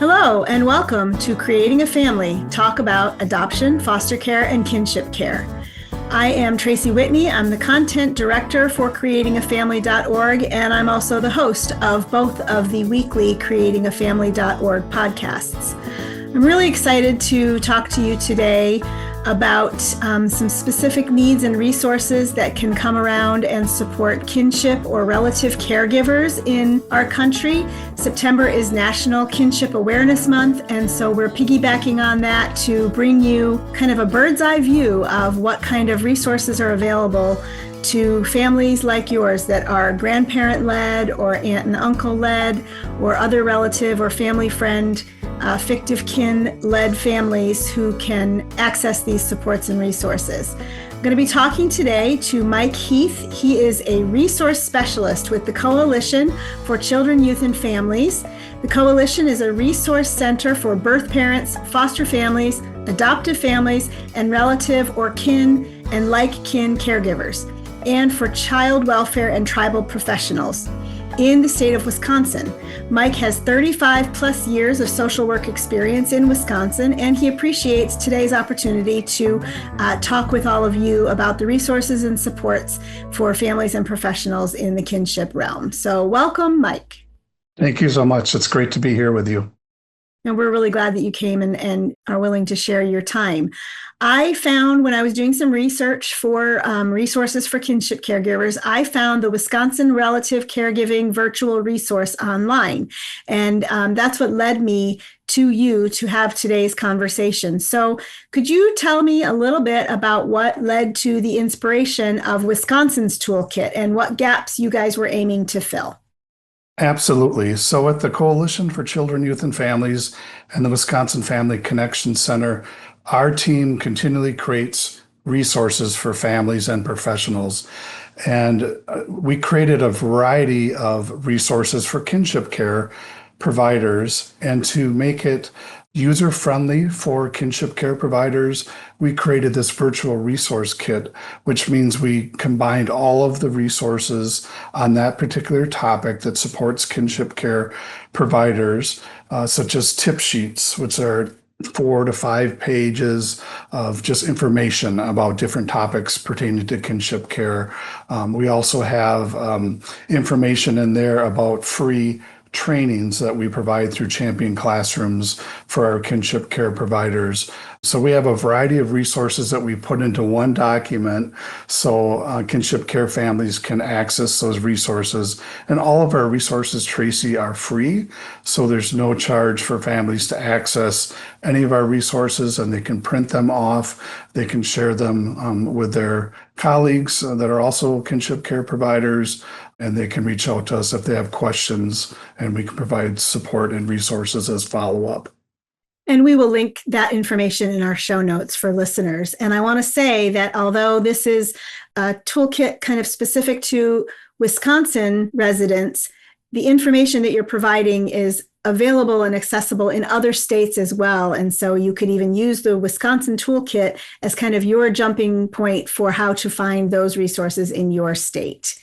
Hello and welcome to Creating a Family, talk about adoption, foster care, and kinship care. I am Tracy Whitney. I'm the content director for creatingafamily.org, and I'm also the host of both of the weekly creatingafamily.org podcasts. I'm really excited to talk to you today about some specific needs and resources that can come around and support kinship or relative caregivers in our country. September is National Kinship Awareness Month, and so we're piggybacking on that to bring you kind of a bird's eye view of what kind of resources are available to families like yours that are grandparent-led or aunt and uncle-led or other relative or family friend fictive kin-led families who can access these supports and resources. I'm going to be talking today to Mike Heath. He is a resource specialist with the Coalition for Children, Youth, and Families. The Coalition is a resource center for birth parents, foster families, adoptive families, and relative or kin and like kin caregivers, and for child welfare and tribal professionals in the state of Wisconsin. Mike has 35 plus years of social work experience in Wisconsin, and he appreciates today's opportunity to talk with all of you about the resources and supports for families and professionals in the kinship realm. So welcome, Mike. Thank you so much. It's great to be here with you. And we're really glad that you came and are willing to share your time. I found when I was doing some research for resources for kinship caregivers, I found the Wisconsin Relative Caregiving Virtual Resource online. And that's what led me to you to have today's conversation. So could you tell me a little bit about what led to the inspiration of Wisconsin's toolkit and what gaps you guys were aiming to fill? Absolutely. So at the Coalition for Children, Youth, and Families and the Wisconsin Family Connection Center, our team continually creates resources for families and professionals. And we created a variety of resources for kinship care providers. And to make it user-friendly for kinship care providers, we created this virtual resource kit, which means we combined all of the resources on that particular topic that supports kinship care providers, such as tip sheets, which are 4 to 5 pages of just information about different topics pertaining to kinship care. We also have information in there about free trainings that we provide through Champion Classrooms for our kinship care providers. So we have a variety of resources that we put into one document so kinship care families can access those resources. And all of our resources, Tracy, are free. So there's no charge for families to access any of our resources, and they can print them off. They can share them with their colleagues that are also kinship care providers, and they can reach out to us if they have questions, and we can provide support and resources as follow-up. And we will link that information in our show notes for listeners. And I want to say that although this is a toolkit kind of specific to Wisconsin residents, the information that you're providing is available and accessible in other states as well. And so you could even use the Wisconsin toolkit as kind of your jumping point for how to find those resources in your state.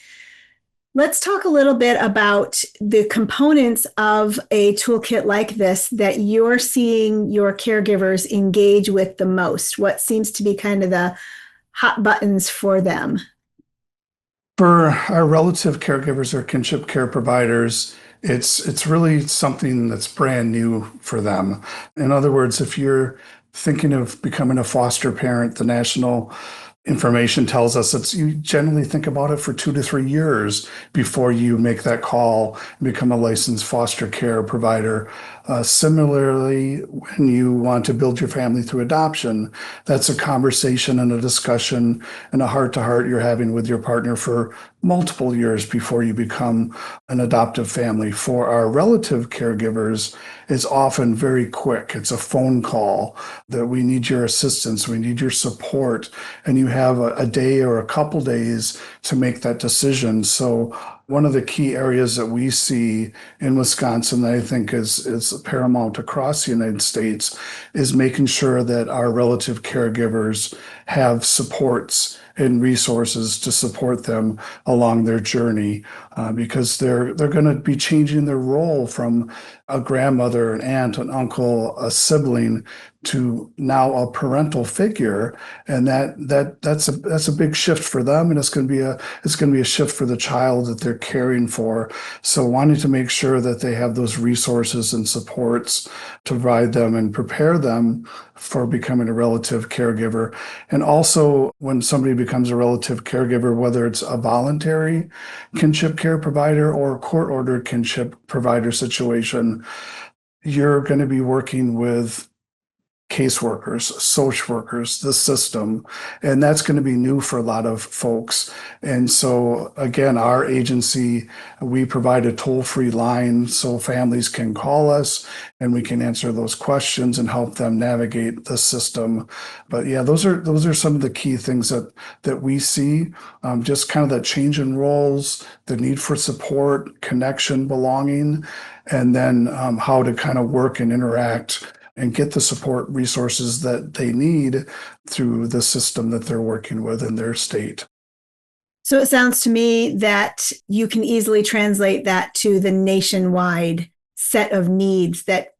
Let's talk a little bit about the components of a toolkit like this that you're seeing your caregivers engage with the most. What seems to be kind of the hot buttons for them? For our relative caregivers or kinship care providers, it's really something that's brand new for them. In other words, if you're thinking of becoming a foster parent, the national information tells us that you generally think about it for 2 to 3 years before you make that call and become a licensed foster care provider. Similarly, when you want to build your family through adoption, that's a conversation and a discussion and a heart-to-heart you're having with your partner for multiple years before you become an adoptive family. For our relative caregivers, it's often very quick. It's a phone call that we need your assistance, we need your support, and you have a day or a couple days to make that decision. So one of the key areas that we see in Wisconsin that I think is paramount across the United States is making sure that our relative caregivers have supports and resources to support them along their journey. because they're going to be changing their role from a grandmother, an aunt, an uncle, a sibling to now a parental figure, and that's a big shift for them, and it's going to be a shift for the child that they're caring for. So wanting to make sure that they have those resources and supports to provide them and prepare them for becoming a relative caregiver. And also, when somebody becomes a relative caregiver, whether it's a voluntary kinship care provider or a court-ordered kinship provider situation, you're going to be working with caseworkers, social workers, the system, and that's going to be new for a lot of folks. And so again, our agency, we provide a toll-free line so families can call us and we can answer those questions and help them navigate the system. But yeah, those are some of the key things that we see, just kind of that change in roles, the need for support, connection, belonging, and then how to kind of work and interact and get the support resources that they need through the system that they're working with in their state. So it sounds to me that you can easily translate that to the nationwide set of needs that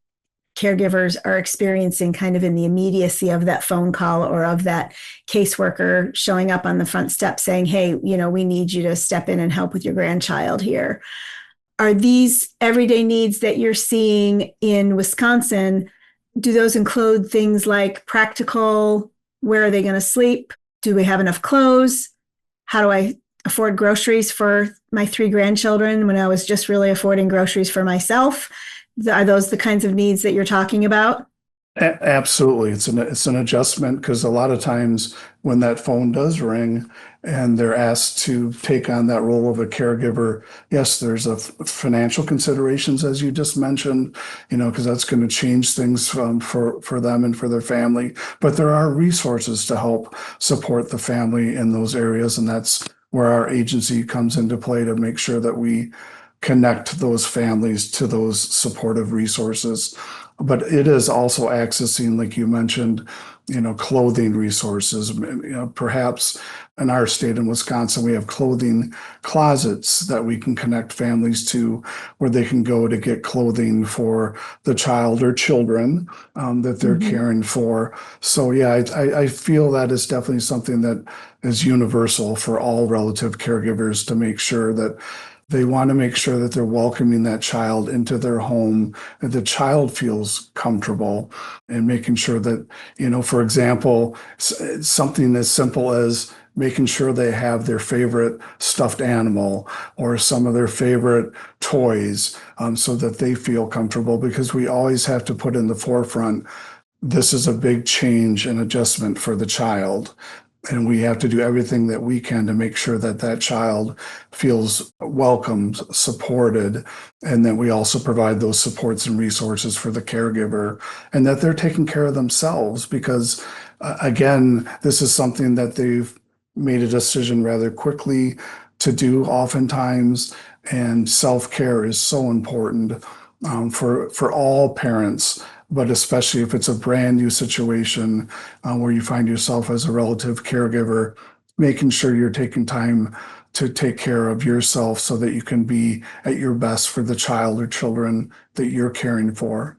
caregivers are experiencing kind of in the immediacy of that phone call or of that caseworker showing up on the front step saying, hey, we need you to step in and help with your grandchild here. Are these everyday needs that you're seeing in Wisconsin? Do those include things like practical, where are they going to sleep? Do we have enough clothes? How do I afford groceries for my 3 grandchildren when I was just really affording groceries for myself? Are those the kinds of needs that you're talking about? Absolutely. It's an adjustment, because a lot of times when that phone does ring and they're asked to take on that role of a caregiver, yes, there's a financial considerations, as you just mentioned, because that's going to change things for them and for their family. But there are resources to help support the family in those areas. And that's where our agency comes into play to make sure that we connect those families to those supportive resources. But it is also accessing, like you mentioned, clothing resources. Perhaps in our state in Wisconsin, we have clothing closets that we can connect families to, where they can go to get clothing for the child or children that they're caring for. So yeah, I feel that is definitely something that is universal for all relative caregivers, to make sure that they want to make sure that they're welcoming that child into their home, that the child feels comfortable, and making sure that, for example, something as simple as making sure they have their favorite stuffed animal or some of their favorite toys, so that they feel comfortable, because we always have to put in the forefront, this is a big change and adjustment for the child. And we have to do everything that we can to make sure that that child feels welcomed, supported, and that we also provide those supports and resources for the caregiver, and that they're taking care of themselves, because again, this is something that they've made a decision rather quickly to do oftentimes, and self-care is so important for all parents, but especially if it's a brand new situation where you find yourself as a relative caregiver, making sure you're taking time to take care of yourself so that you can be at your best for the child or children that you're caring for.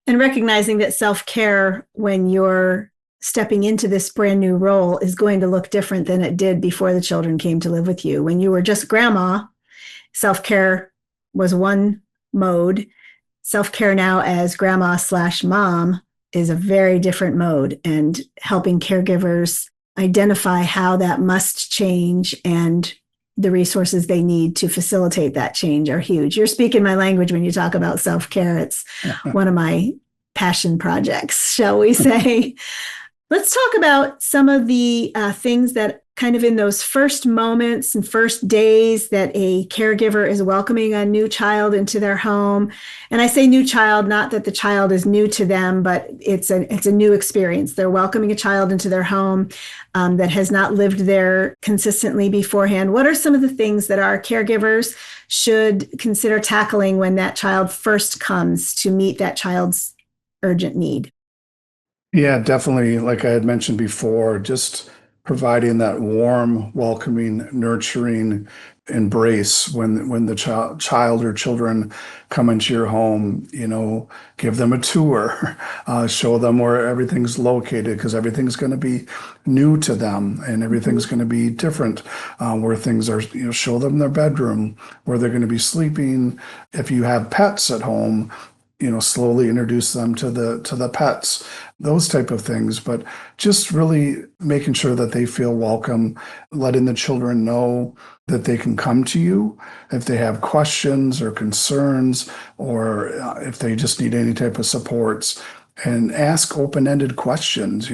And recognizing that self-care, when you're stepping into this brand new role, is going to look different than it did before the children came to live with you. When you were just grandma, self-care was one mode. Self-care now as grandma/mom is a very different mode, and helping caregivers identify how that must change and the resources they need to facilitate that change are huge. You're speaking my language when you talk about self-care. It's one of my passion projects, shall we say. Let's talk about some of the things that kind of in those first moments and first days that a caregiver is welcoming a new child into their home. And I say new child, not that the child is new to them, but it's a new experience. They're welcoming a child into their home that has not lived there consistently beforehand. What are some of the things that our caregivers should consider tackling when that child first comes to meet that child's urgent need? Yeah, definitely. Like I had mentioned before, just providing that warm, welcoming, nurturing embrace when the child or children come into your home. Give them a tour, show them where everything's located, because everything's going to be new to them and everything's going to be different, where things are. Show them their bedroom, where they're going to be sleeping. If you have pets at home, slowly introduce them to the pets, those type of things. But just really making sure that they feel welcome, letting the children know that they can come to you if they have questions or concerns, or if they just need any type of supports, and ask open-ended questions.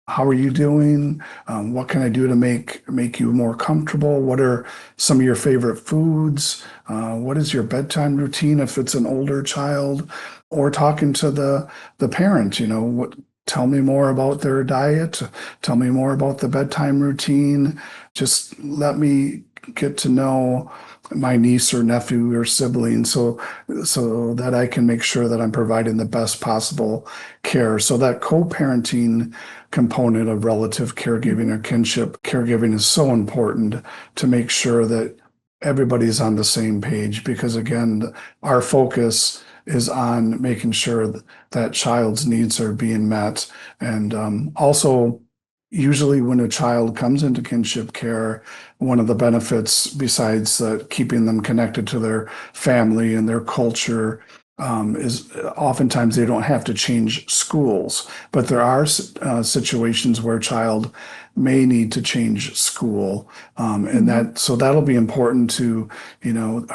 How are you doing? What can I do to make you more comfortable? What are some of your favorite foods? What is your bedtime routine if it's an older child? Or talking to the parent, tell me more about their diet. Tell me more about the bedtime routine. Just let me get to know my niece or nephew or sibling, so that I can make sure that I'm providing the best possible care. So that co-parenting component of relative caregiving or kinship caregiving is so important, to make sure that everybody's on the same page, because again, our focus is on making sure that child's needs are being met. And also, usually when a child comes into kinship care, one of the benefits, besides keeping them connected to their family and their culture, is oftentimes they don't have to change schools. But there are situations where a child may need to change school. And that'll be important to,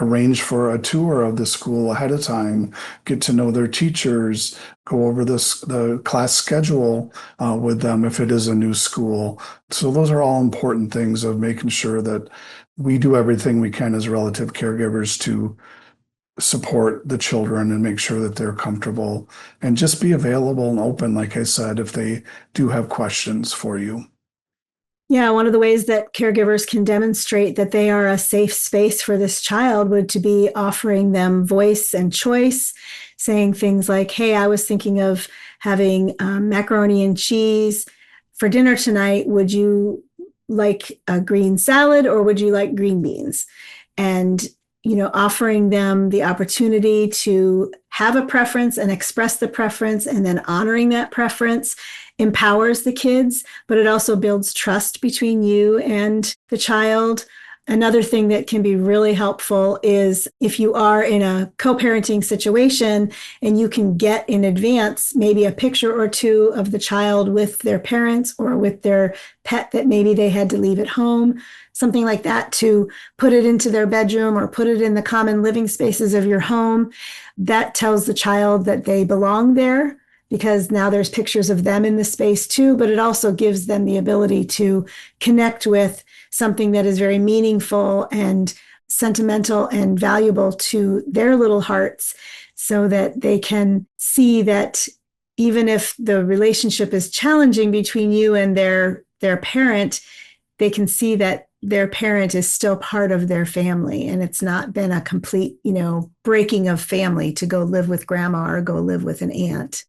arrange for a tour of the school ahead of time, get to know their teachers, go over the class schedule with them if it is a new school. So those are all important things of making sure that we do everything we can as relative caregivers to support the children and make sure that they're comfortable, and just be available and open, like I said, if they do have questions for you. Yeah, one of the ways that caregivers can demonstrate that they are a safe space for this child would to be offering them voice and choice, saying things like, hey, I was thinking of having macaroni and cheese for dinner tonight. Would you like a green salad or would you like green beans? And offering them the opportunity to have a preference and express the preference, and then honoring that preference empowers the kids, but it also builds trust between you and the child. Another thing that can be really helpful is if you are in a co-parenting situation and you can get in advance maybe a picture or two of the child with their parents or with their pet that maybe they had to leave at home, something like that, to put it into their bedroom or put it in the common living spaces of your home. That tells the child that they belong there, because now there's pictures of them in the space too, but it also gives them the ability to connect with something that is very meaningful and sentimental and valuable to their little hearts, so that they can see that even if the relationship is challenging between you and their parent, they can see that their parent is still part of their family, and it's not been a complete, breaking of family to go live with grandma or go live with an aunt.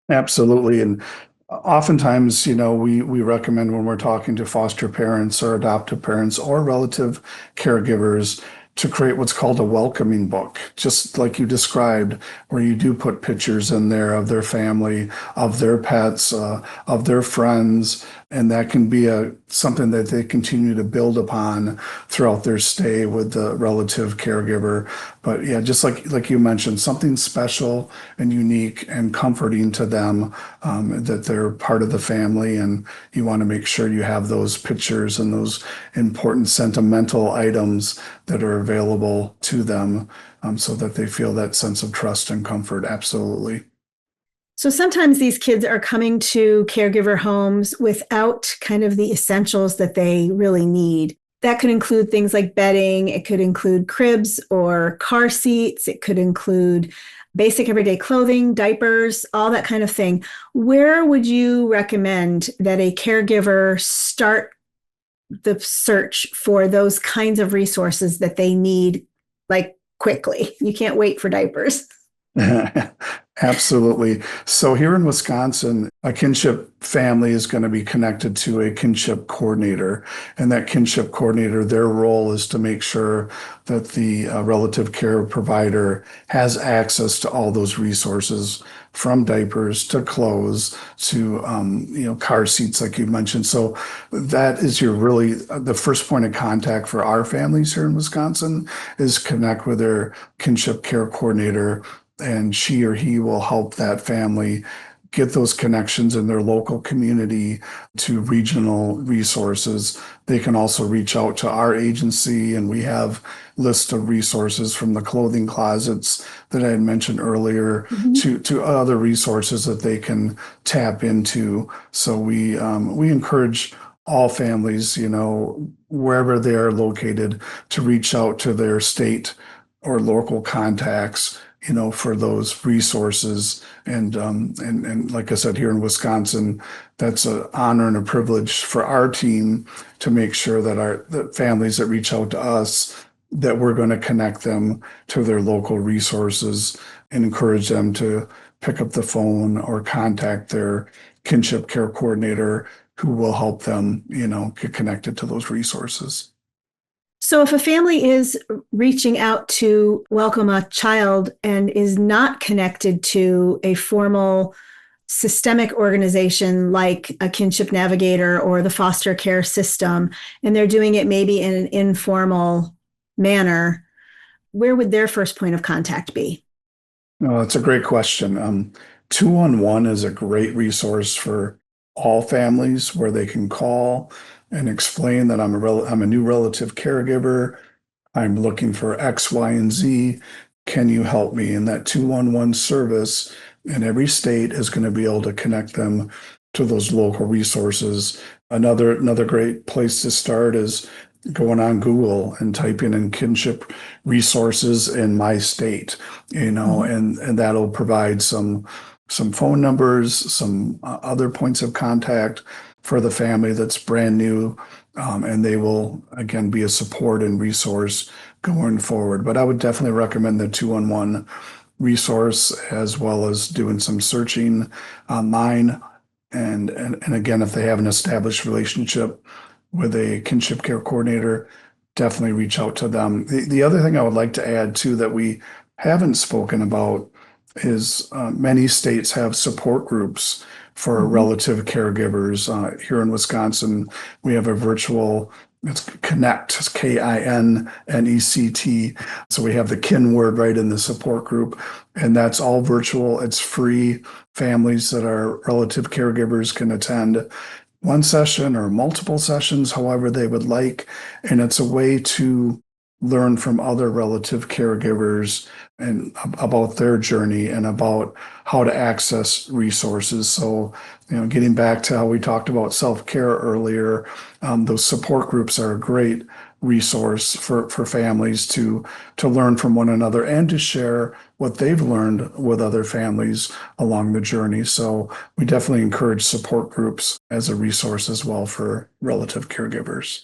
Absolutely. And oftentimes, we recommend, when we're talking to foster parents or adoptive parents or relative caregivers, to create what's called a welcoming book, just like you described, where you do put pictures in there of their family, of their pets, of their friends, and that can be something that they continue to build upon throughout their stay with the relative caregiver. But yeah, just like you mentioned, something special and unique and comforting to them, that they're part of the family, and you want to make sure you have those pictures and those important sentimental items that are available to them, so that they feel that sense of trust and comfort. Absolutely. So sometimes these kids are coming to caregiver homes without kind of the essentials that they really need. That could include things like bedding. It could include cribs or car seats. It could include basic everyday clothing, diapers, all that kind of thing. Where would you recommend that a caregiver start the search for those kinds of resources that they need, like quickly? You can't wait for diapers. Absolutely. So here in Wisconsin, a kinship family is going to be connected to a kinship coordinator. And that kinship coordinator, their role is to make sure that the relative care provider has access to all those resources, from diapers to clothes to car seats, like you mentioned. So that is your really the first point of contact for our families here in Wisconsin, is connect with their kinship care coordinator, and she or he will help that family get those connections in their local community to regional resources. They can also reach out to our agency, and we have lists of resources, from the clothing closets that I had mentioned earlier to other resources that they can tap into. So we encourage all families, wherever they are located, to reach out to their state or local contacts, for those resources. And like I said, here in Wisconsin, that's an honor and a privilege for our team to make sure that the families that reach out to us, that we're going to connect them to their local resources and encourage them to pick up the phone or contact their kinship care coordinator, who will help them, get connected to those resources. So if a family is reaching out to welcome a child and is not connected to a formal systemic organization like a kinship navigator or the foster care system, and they're doing it maybe in an informal manner, where would their first point of contact be? Oh, that's a great question. 211 is a great resource for all families, where they can call and explain that I'm a new relative caregiver. I'm looking for X, Y, and Z. Can you help me? And that 211 service in every state is going to be able to connect them to those local resources. Another great place to start is going on Google and typing in kinship resources in my state, and that'll provide some phone numbers, some other points of contact for the family that's brand new, and they will, again, be a support and resource going forward. But I would definitely recommend the 211 resource, as well as doing some searching online. And again, if they have an established relationship with a kinship care coordinator, definitely reach out to them. The other thing I would like to add too, that we haven't spoken about, is many states have support groups for relative caregivers. Here in Wisconsin, we have a virtual, it's Connect, it's KINNECT. So we have the kin word right in the support group, and that's all virtual. It's free. Families that are relative caregivers can attend one session or multiple sessions, however they would like. And it's a way to learn from other relative caregivers and about their journey and about how to access resources. So, getting back to how we talked about self-care earlier, those support groups are a great resource for families to learn from one another and to share what they've learned with other families along the journey. So we definitely encourage support groups as a resource as well for relative caregivers.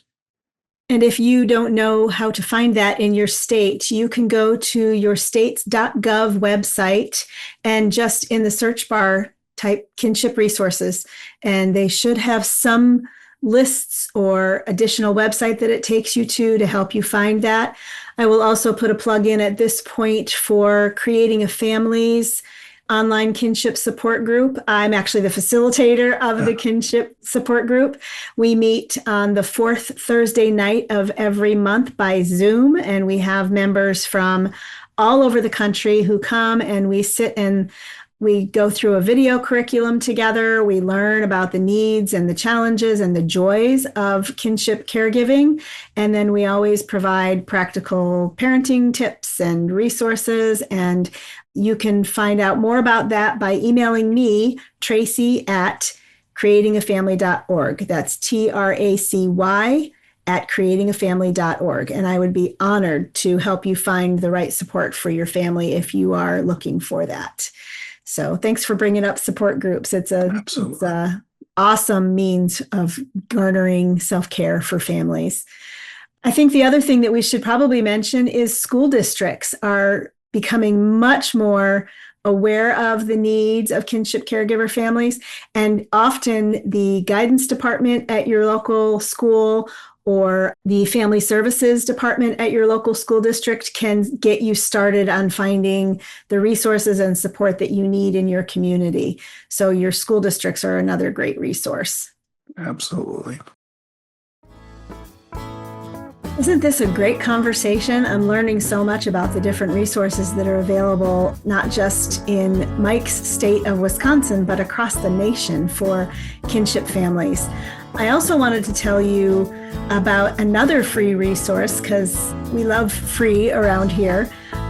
And if you don't know how to find that in your state, you can go to your states.gov website and just in the search bar type kinship resources, and they should have some lists or additional website that it takes you to help you find that. I will also put a plug in at this point for Creating a Family's online kinship support group. I'm actually the facilitator of the kinship support group. We meet on the fourth Thursday night of every month by Zoom, and we have members from all over the country who come, and we sit and we go through a video curriculum together. We learn about the needs and the challenges and the joys of kinship caregiving. And then we always provide practical parenting tips and resources. And you can find out more about that by emailing me, Tracy, at creatingafamily.org. That's TRACY at creatingafamily.org. And I would be honored to help you find the right support for your family if you are looking for that. So thanks for bringing up support groups. It's a awesome means of garnering self-care for families. I think the other thing that we should probably mention is school districts are becoming much more aware of the needs of kinship caregiver families. And often the guidance department at your local school or the family services department at your local school district can get you started on finding the resources and support that you need in your community. So your school districts are another great resource. Absolutely. Isn't this a great conversation? I'm learning so much about the different resources that are available, not just in Mike's state of Wisconsin, but across the nation for kinship families. I also wanted to tell you about another free resource because we love free around here.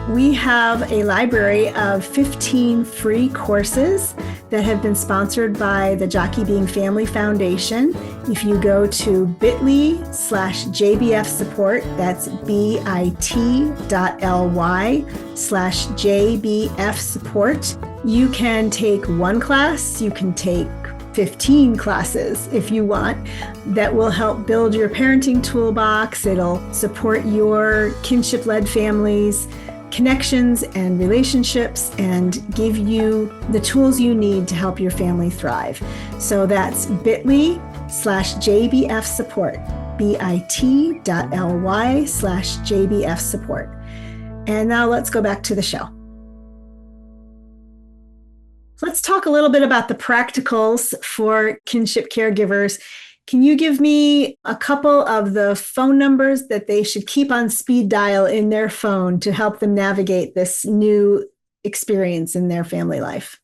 We have a library of 15 free courses that have been sponsored by the Jockey Being Family Foundation. If you go to bit.ly/JBF support, that's bit.ly/JBF support, you can take one class, you can take 15 classes if you want, that will help build your parenting toolbox. It'll support your kinship-led families, connections and relationships, and give you the tools you need to help your family thrive. So that's bit.ly/JBF support, bit.ly/JBF support. And now let's go back to the show. Let's talk a little bit about the practicals for kinship caregivers. Can you give me a couple of the phone numbers that they should keep on speed dial in their phone to help them navigate this new experience in their family life?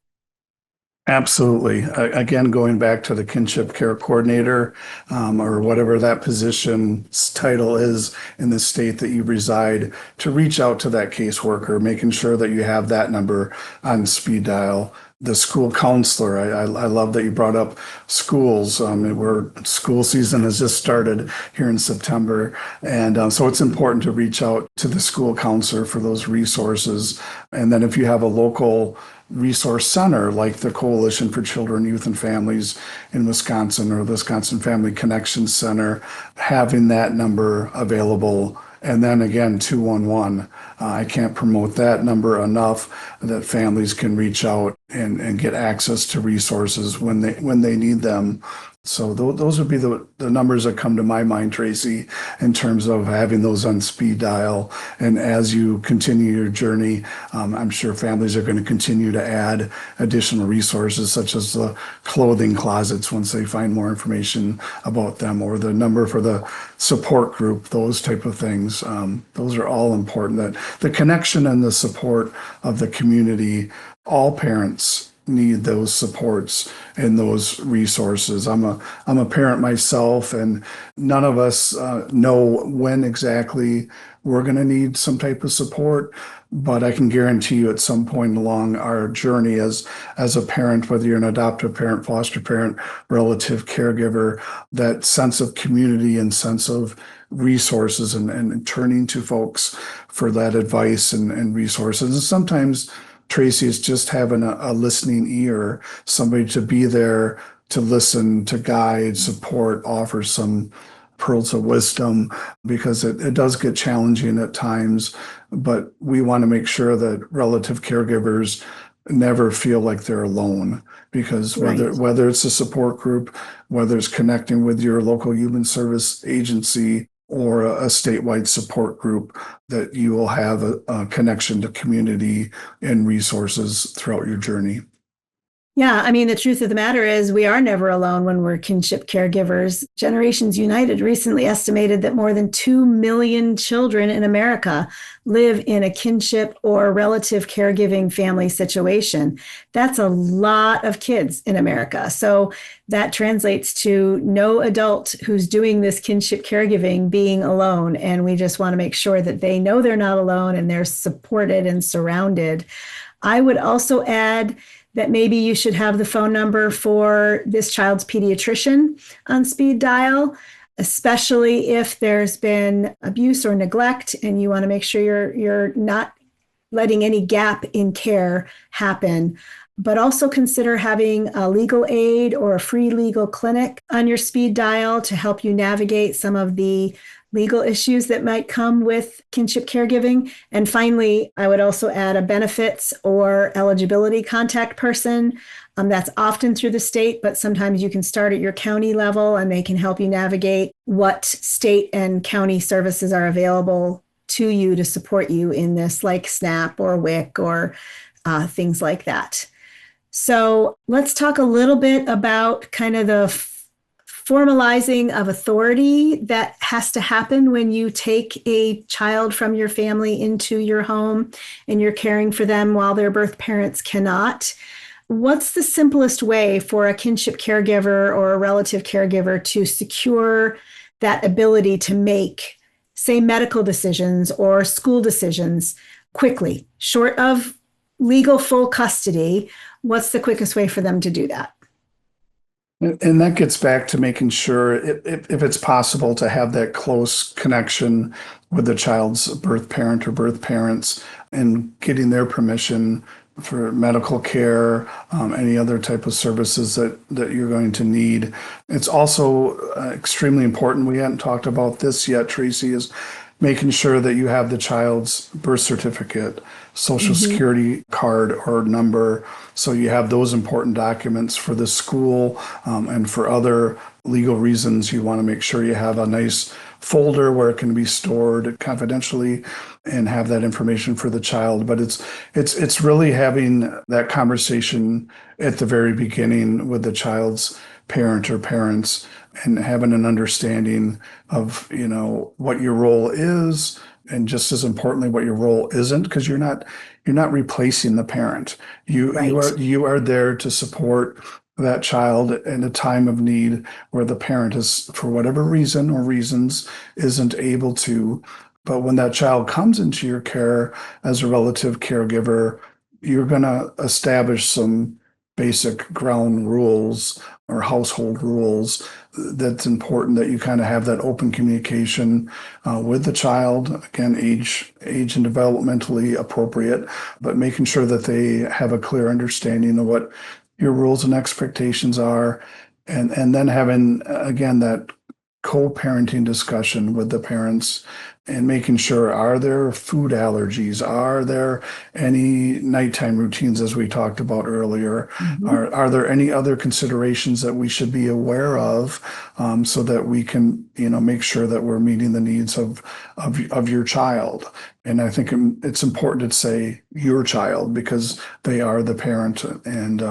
Absolutely. Again, going back to the kinship care coordinator, or whatever that position's title is in the state that you reside, to reach out to that caseworker, making sure that you have that number on speed dial. The school counselor, I love that you brought up schools. Where school season has just started here in September. And so it's important to reach out to the school counselor for those resources. And then if you have a local resource center like the Coalition for Children, Youth, and Families in Wisconsin, or the Wisconsin Family Connection Center, having that number available. And then again, 211. I can't promote that number enough, that families can reach out and get access to resources when they need them. So those would be the numbers that come to my mind, Tracy, in terms of having those on speed dial. And as you continue your journey, I'm sure families are going to continue to add additional resources, such as the clothing closets once they find more information about them, or the number for the support group, those type of things. Those are all important. That the connection and the support of the community, all parents need those supports and those resources. I'm a parent myself, and none of us know when exactly we're going to need some type of support, but I can guarantee you at some point along our journey as a parent, whether you're an adoptive parent, foster parent, relative, caregiver, that sense of community and sense of resources and turning to folks for that advice and resources. And sometimes, Tracy, is just having a listening ear, somebody to be there to listen, to guide, support, offer some pearls of wisdom, because it does get challenging at times. But we want to make sure that relative caregivers never feel like they're alone, because whether it's a support group, whether it's connecting with your local human service agency, or a statewide support group, that you will have a connection to community and resources throughout your journey. Yeah, I mean, the truth of the matter is we are never alone when we're kinship caregivers. Generations United recently estimated that more than 2 million children in America live in a kinship or relative caregiving family situation. That's a lot of kids in America. So that translates to no adult who's doing this kinship caregiving being alone. And we just want to make sure that they know they're not alone and they're supported and surrounded. I would also add that maybe you should have the phone number for this child's pediatrician on speed dial, especially if there's been abuse or neglect and you want to make sure you're not letting any gap in care happen. But also consider having a legal aid or a free legal clinic on your speed dial to help you navigate some of the legal issues that might come with kinship caregiving. And finally, I would also add a benefits or eligibility contact person. That's often through the state, but sometimes you can start at your county level and they can help you navigate what state and county services are available to you to support you in this, like SNAP or WIC or things like that. So let's talk a little bit about kind of the formalizing of authority that has to happen when you take a child from your family into your home and you're caring for them while their birth parents cannot. What's the simplest way for a kinship caregiver or a relative caregiver to secure that ability to make, say, medical decisions or school decisions quickly, short of legal full custody? What's the quickest way for them to do that? And that gets back to making sure, if it's possible, to have that close connection with the child's birth parent or birth parents and getting their permission for medical care, any other type of services that you're going to need. It's also extremely important, we hadn't talked about this yet, Tracy, is making sure that you have the child's birth certificate, social security card or number. So you have those important documents for the school, and for other legal reasons. You want to make sure you have a nice folder where it can be stored confidentially and have that information for the child. But it's really having that conversation at the very beginning with the child's parent or parents, and having an understanding of, what your role is, and just as importantly, what your role isn't, because you're not replacing the parent. You are there to support that child in a time of need where the parent is, for whatever reason or reasons, isn't able to. But when that child comes into your care as a relative caregiver, you're going to establish some basic ground rules or household rules. That's important that you kind of have that open communication with the child. Again, age and developmentally appropriate, but making sure that they have a clear understanding of what your rules and expectations are. And then having, again, that co-parenting discussion with the parents and making sure, are there food allergies? Are there any nighttime routines, as we talked about earlier? Are there any other considerations that we should be aware of, so that we can, make sure that we're meeting the needs of your child? And I think it's important to say your child, because they are the parent, and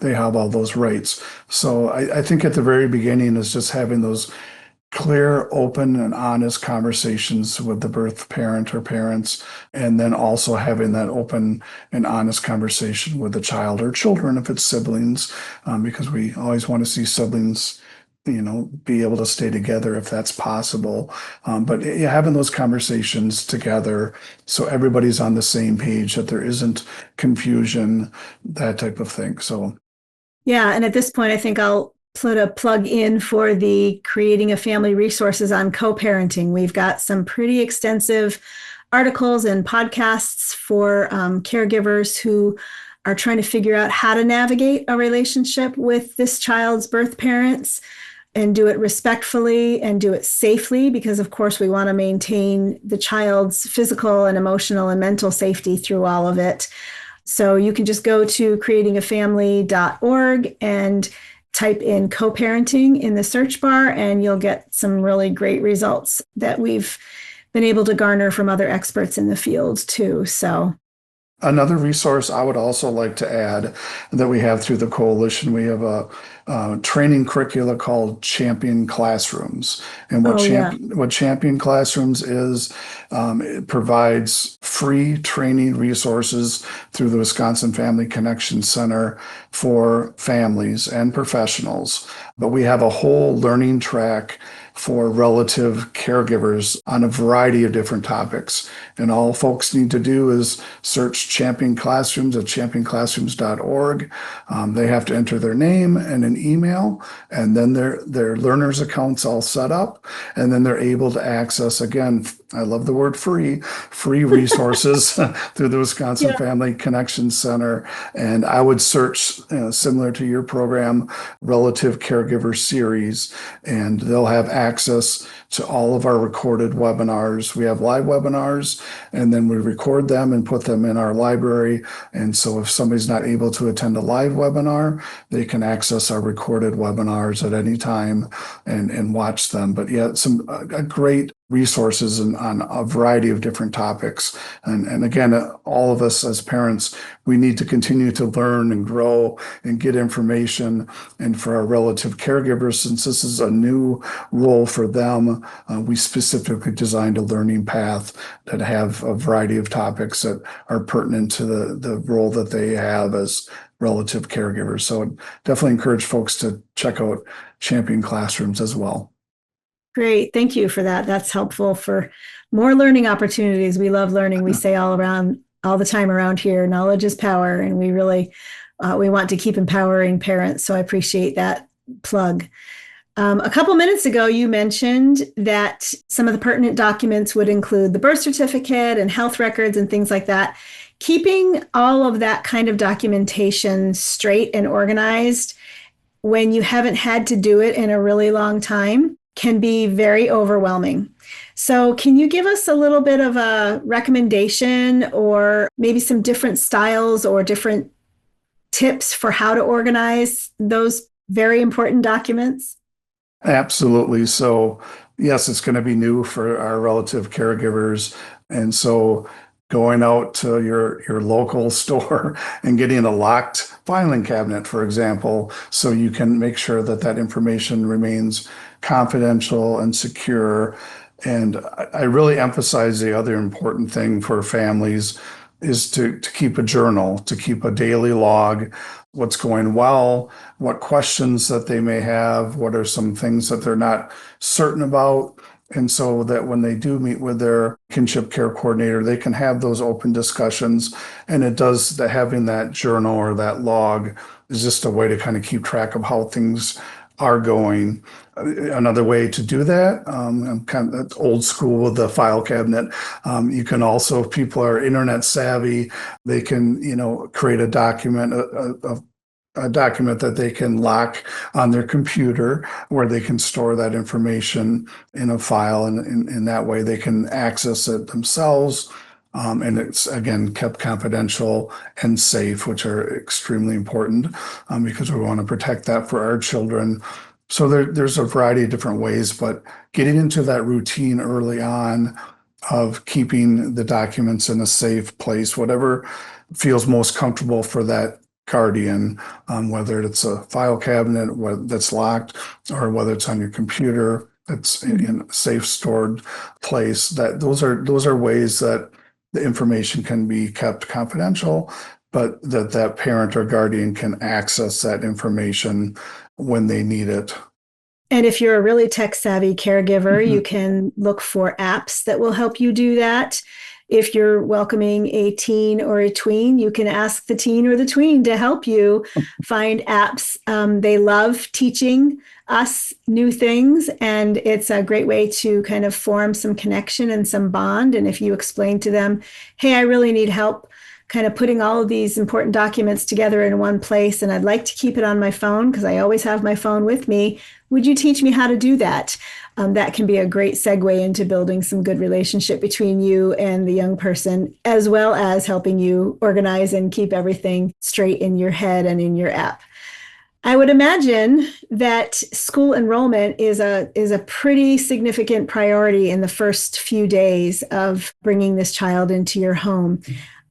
they have all those rights. So I think at the very beginning is just having those clear, open, and honest conversations with the birth parent or parents, and then also having that open and honest conversation with the child or children if it's siblings, because we always want to see siblings, be able to stay together if that's possible. But having those conversations together so everybody's on the same page, that there isn't confusion, that type of thing. So, yeah, and at this point, I think I'll put a plug in for the Creating a Family resources on co-parenting. We've got some pretty extensive articles and podcasts for caregivers who are trying to figure out how to navigate a relationship with this child's birth parents and do it respectfully and do it safely, because of course we want to maintain the child's physical and emotional and mental safety through all of it. So you can just go to creatingafamily.org and type in co-parenting in the search bar, and you'll get some really great results that we've been able to garner from other experts in the field too. So another resource I would also like to add that we have through the coalition, we have a training curricula called Champion Classrooms. And what Champion Classrooms is, it provides free training resources through the Wisconsin Family Connection Center for families and professionals. But we have a whole learning track for relative caregivers on a variety of different topics. And all folks need to do is search Champion Classrooms at championclassrooms.org. They have to enter their name and an email, and then their learners accounts all set up, and then they're able to access, again, I love the word free resources through the Wisconsin Family Connection Center. And I would search, similar to your program, Relative Caregiver Series, and they'll have access to all of our recorded webinars. We have live webinars, and then we record them and put them in our library. And so if somebody's not able to attend a live webinar, they can access our recorded webinars at any time and watch them. But yeah, some great resources on a variety of different topics. And again, all of us as parents, we need to continue to learn and grow and get information. And for our relative caregivers, since this is a new role for them, we specifically designed a learning path that have a variety of topics that are pertinent to the role that they have as relative caregivers. So I'd definitely encourage folks to check out Champion Classrooms as well. Great. Thank you for that. That's helpful for more learning opportunities. We love learning. We say all the time around here, knowledge is power. And we really, we want to keep empowering parents. So I appreciate that plug. A couple minutes ago, you mentioned that some of the pertinent documents would include the birth certificate and health records and things like that. Keeping all of that kind of documentation straight and organized when you haven't had to do it in a really long time can be very overwhelming. So can you give us a little bit of a recommendation or maybe some different styles or different tips for how to organize those very important documents? Absolutely. So yes, it's going to be new for our relative caregivers. And so going out to your local store and getting a locked filing cabinet, for example, so you can make sure that that information remains confidential and secure. And I really emphasize the other important thing for families is to keep a journal, to keep a daily log, what's going well, what questions that they may have, what are some things that they're not certain about. And so that when they do meet with their kinship care coordinator, they can have those open discussions. And it does, having that journal or that log is just a way to kind of keep track of how things are going. Another way to do that, I'm kind of old school with the file cabinet. You can also, if people are internet savvy, they can, create a document, a document that they can lock on their computer where they can store that information in a file, and in that way they can access it themselves. And it's, again, kept confidential and safe, which are extremely important because we want to protect that for our children. So there's a variety of different ways, but getting into that routine early on of keeping the documents in a safe place, whatever feels most comfortable for that guardian, whether it's a file cabinet that's locked or whether it's on your computer, that's in a safe stored place, that those are ways that the information can be kept confidential, but that parent or guardian can access that information when they need it. And if you're a really tech-savvy caregiver, you can look for apps that will help you do that. If you're welcoming a teen or a tween, you can ask the teen or the tween to help you find apps. They love teaching us new things, and it's a great way to kind of form some connection and some bond. And if you explain to them, hey, I really need help kind of putting all of these important documents together in one place, and I'd like to keep it on my phone because I always have my phone with me. Would you teach me how to do that? That can be a great segue into building some good relationship between you and the young person, as well as helping you organize and keep everything straight in your head and in your app. I would imagine that school enrollment is a pretty significant priority in the first few days of bringing this child into your home.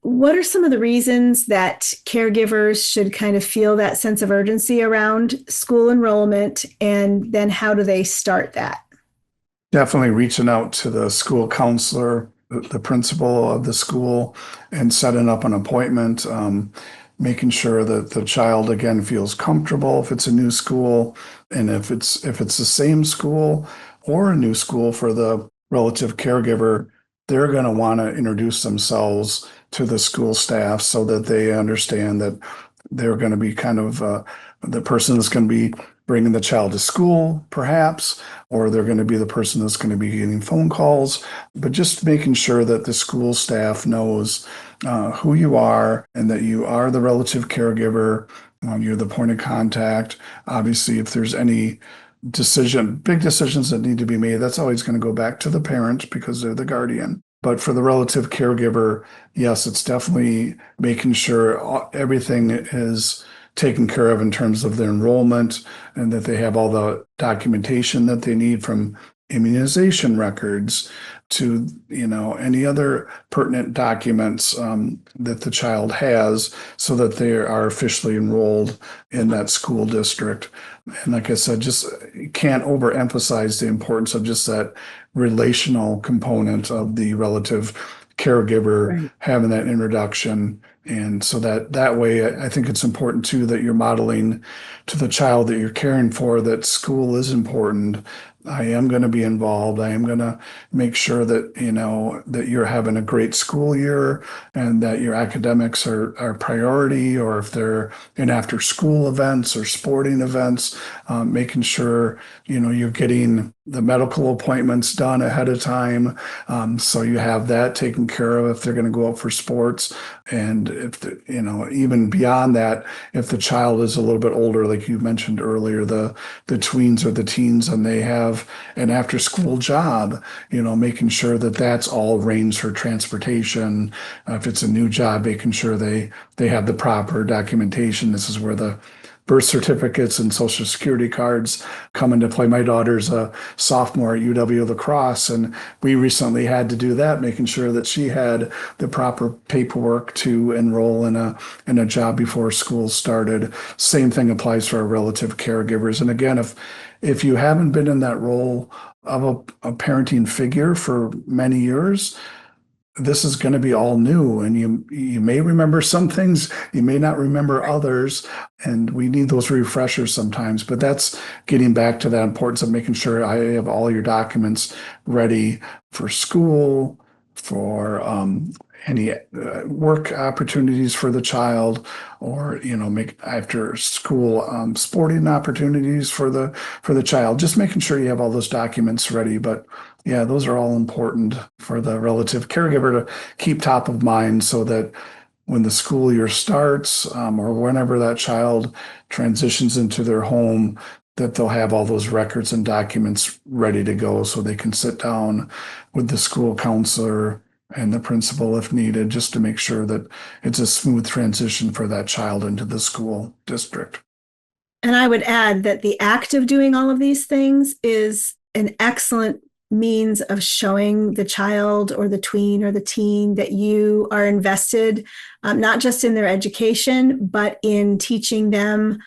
What are some of the reasons that caregivers should kind of feel that sense of urgency around school enrollment, and then how do they start that? Definitely reaching out to the school counselor, the principal of the school, and setting up an appointment, making sure that the child, again, feels comfortable if it's a new school, and if it's the same school or a new school for the relative caregiver, they're going to want to introduce themselves to the school staff so that they understand that they're going to be kind of the person that's going to be bringing the child to school, perhaps, or they're going to be the person that's going to be getting phone calls, but just making sure that the school staff knows who you are and that you are the relative caregiver. You're the point of contact. Obviously, if there's any big decisions that need to be made, that's always going to go back to the parent because they're the guardian. But for the relative caregiver, yes, it's definitely making sure everything is taken care of in terms of their enrollment and that they have all the documentation that they need, from immunization records to, any other pertinent documents that the child has, so that they are officially enrolled in that school district. And like I said, just can't overemphasize the importance of just that relational component of the relative caregiver, Right. having that introduction. And so that way, I think it's important too that you're modeling to the child that you're caring for that school is important. I am going to be involved. I am going to make sure that, that you're having a great school year and that your academics are priority, or if they're in after school events or sporting events, making sure, you're getting the medical appointments done ahead of time. So you have that taken care of if they're going to go out for sports. And if, even beyond that, if the child is a little bit older, like you mentioned earlier, the tweens or the teens, and they have an after school job, making sure that that's all arranged for transportation. If it's a new job, making sure they have the proper documentation. This is where the birth certificates and social security cards come into play. My daughter's a sophomore at UW La Crosse, and we recently had to do that, making sure that she had the proper paperwork to enroll in a job before school started. Same thing applies for our relative caregivers. And again, if you haven't been in that role of a parenting figure for many years, this is going to be all new, and you may remember some things, you may not remember others, and we need those refreshers sometimes. But that's getting back to that importance of making sure I have all your documents ready for school, for any work opportunities for the child, or make after school sporting opportunities for the child. Just making sure you have all those documents ready. But yeah, those are all important for the relative caregiver to keep top of mind, so that when the school year starts, or whenever that child transitions into their home, that they'll have all those records and documents ready to go, so they can sit down with the school counselor and the principal if needed, just to make sure that it's a smooth transition for that child into the school district. And I would add that the act of doing all of these things is an excellent means of showing the child or the tween or the teen that you are invested, not just in their education, but in teaching them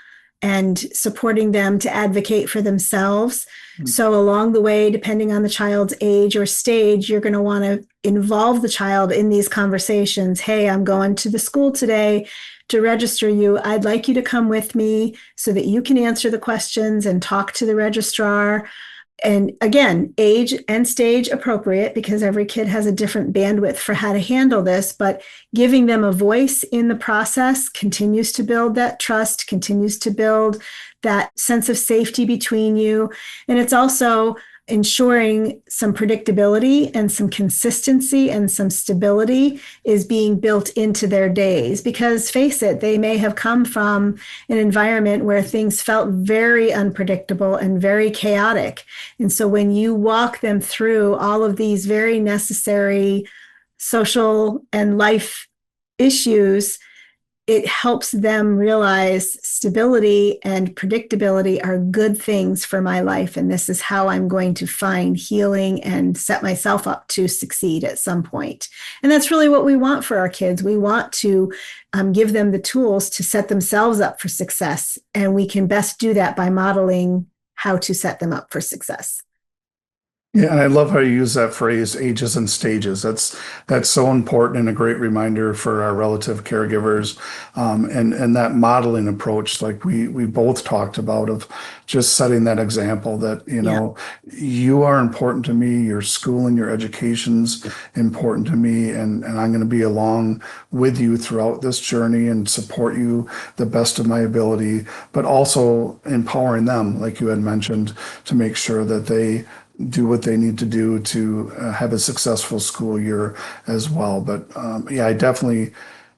and supporting them to advocate for themselves. Mm-hmm. So along the way, depending on the child's age or stage, you're going to want to involve the child in these conversations. Hey, I'm going to the school today to register you. I'd like you to come with me so that you can answer the questions and talk to the registrar. And again, age and stage appropriate, because every kid has a different bandwidth for how to handle this, but giving them a voice in the process continues to build that trust, continues to build that sense of safety between you. And it's also ensuring some predictability and some consistency and some stability is being built into their days. Because face it, they may have come from an environment where things felt very unpredictable and very chaotic. And so when you walk them through all of these very necessary social and life issues, it helps them realize stability and predictability are good things for my life. And this is how I'm going to find healing and set myself up to succeed at some point. And that's really what we want for our kids. We want to give them the tools to set themselves up for success. And we can best do that by modeling how to set them up for success. Yeah, and I love how you use that phrase, ages and stages. That's so important and a great reminder for our relative caregivers, and that modeling approach, like we both talked about, of just setting that example that you are important to me, your school and your education's important to me, and I'm going to be along with you throughout this journey and support you the best of my ability, but also empowering them, like you had mentioned, to make sure that they do what they need to do to have a successful school year as well. But I definitely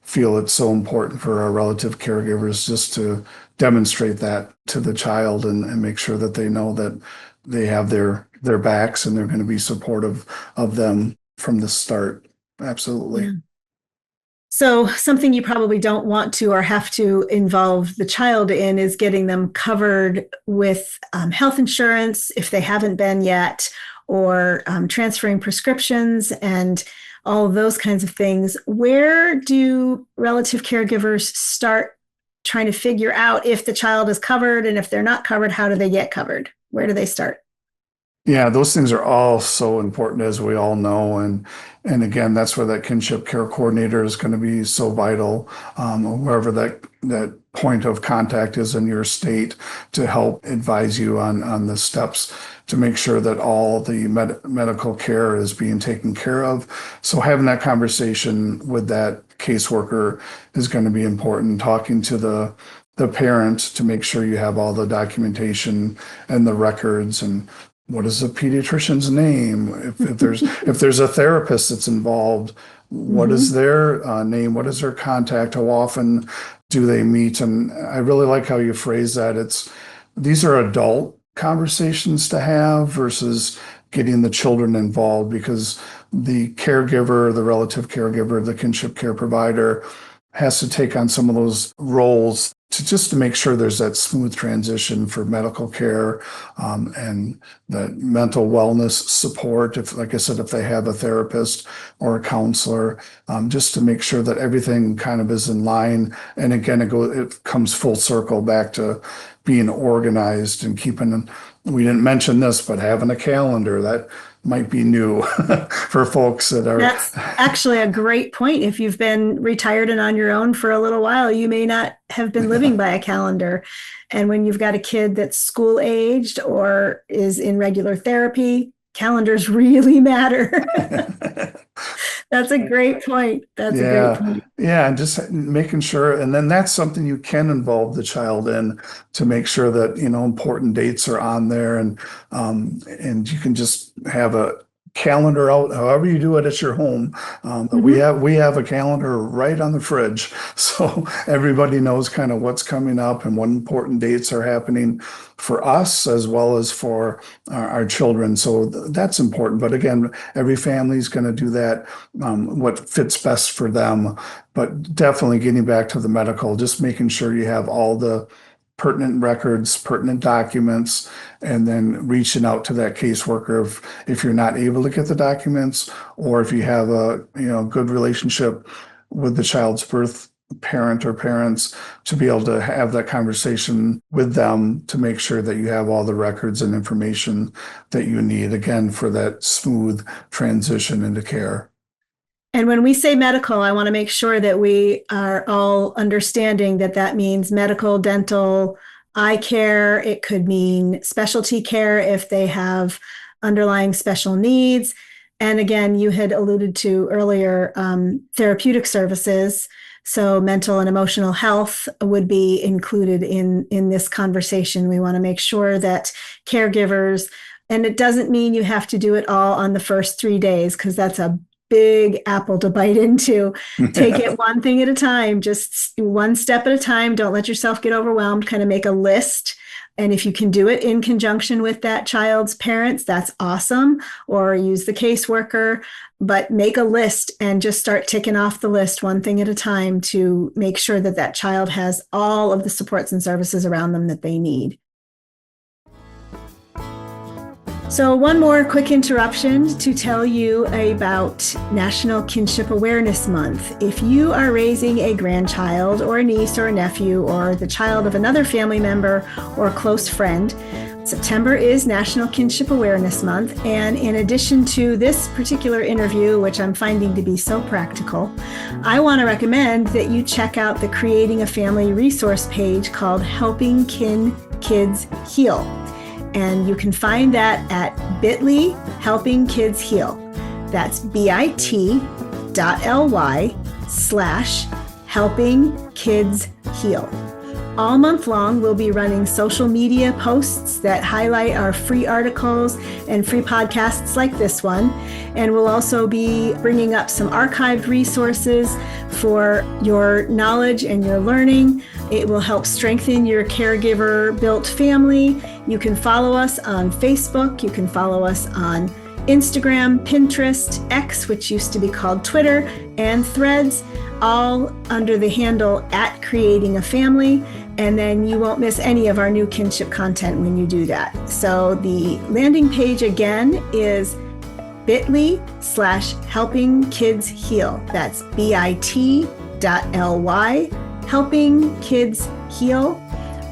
feel it's so important for our relative caregivers just to demonstrate that to the child and make sure that they know that they have their backs and they're going to be supportive of them from the start. Absolutely. Yeah. So something you probably don't want to or have to involve the child in is getting them covered with health insurance if they haven't been yet, or transferring prescriptions and all of those kinds of things. Where do relative caregivers start trying to figure out if the child is covered, and if they're not covered, how do they get covered? Where do they start? Yeah, those things are all so important, as we all know. And again, that's where that kinship care coordinator is going to be so vital, wherever that point of contact is in your state, to help advise you on the steps to make sure that all the medical care is being taken care of. So having that conversation with that caseworker is going to be important. Talking to the parent to make sure you have all the documentation and the records, and what is the pediatrician's name? If there's a therapist that's involved, what is their name? What is their contact? How often do they meet? And I really like how you phrase that. These are adult conversations to have versus getting the children involved, because the caregiver, the relative caregiver, the kinship care provider has to take on some of those roles to make sure there's that smooth transition for medical care, and the mental wellness support. If, like I said, if they have a therapist or a counselor, just to make sure that everything kind of is in line. And again, it comes full circle back to being organized and we didn't mention this, but having a calendar that might be new for folks that are. That's actually a great point. If you've been retired and on your own for a little while, you may not have been living by a calendar. And when you've got a kid that's school aged or is in regular therapy, calendars really matter. That's a great point. That's a great point. Yeah, and just making sure, and then that's something you can involve the child in, to make sure that, important dates are on there, and you can just have a calendar out, however you do it at your home. But we have a calendar right on the fridge, so everybody knows kind of what's coming up and what important dates are happening for us as well as for our children. So that's important. But again, every family is going to do that, what fits best for them. But definitely getting back to the medical, just making sure you have all the pertinent records, pertinent documents, and then reaching out to that caseworker if you're not able to get the documents, or if you have a good relationship with the child's birth parent or parents, to be able to have that conversation with them to make sure that you have all the records and information that you need, again, for that smooth transition into care. And when we say medical, I want to make sure that we are all understanding that means medical, dental, eye care. It could mean specialty care if they have underlying special needs. And again, you had alluded to earlier, therapeutic services. So mental and emotional health would be included in this conversation. We want to make sure that caregivers, and it doesn't mean you have to do it all on the first 3 days, because that's a big apple to bite into. Take it one thing at a time, just one step at a time. Don't let yourself get overwhelmed. Kind of make a list. And if you can do it in conjunction with that child's parents, that's awesome. Or use the caseworker, but make a list and just start ticking off the list one thing at a time to make sure that child has all of the supports and services around them that they need. So one more quick interruption to tell you about National Kinship Awareness Month. If you are raising a grandchild or a niece or a nephew or the child of another family member or close friend, September is National Kinship Awareness Month. And in addition to this particular interview, which I'm finding to be so practical, I want to recommend that you check out the Creating a Family resource page called Helping Kids Heal. And you can find that at bit.ly Helping Kids Heal. That's bit.ly/Helping Kids Heal. All month long, we'll be running social media posts that highlight our free articles and free podcasts like this one. And we'll also be bringing up some archived resources for your knowledge and your learning. It will help strengthen your caregiver-built family. You can follow us on Facebook. You can follow us on Instagram, Pinterest, X, which used to be called Twitter, and Threads, all under the handle @CreatingAFamily. And then you won't miss any of our new kinship content when you do that. So the landing page again is bit.ly/helpingkidsheal. That's bit.ly helping kids heal,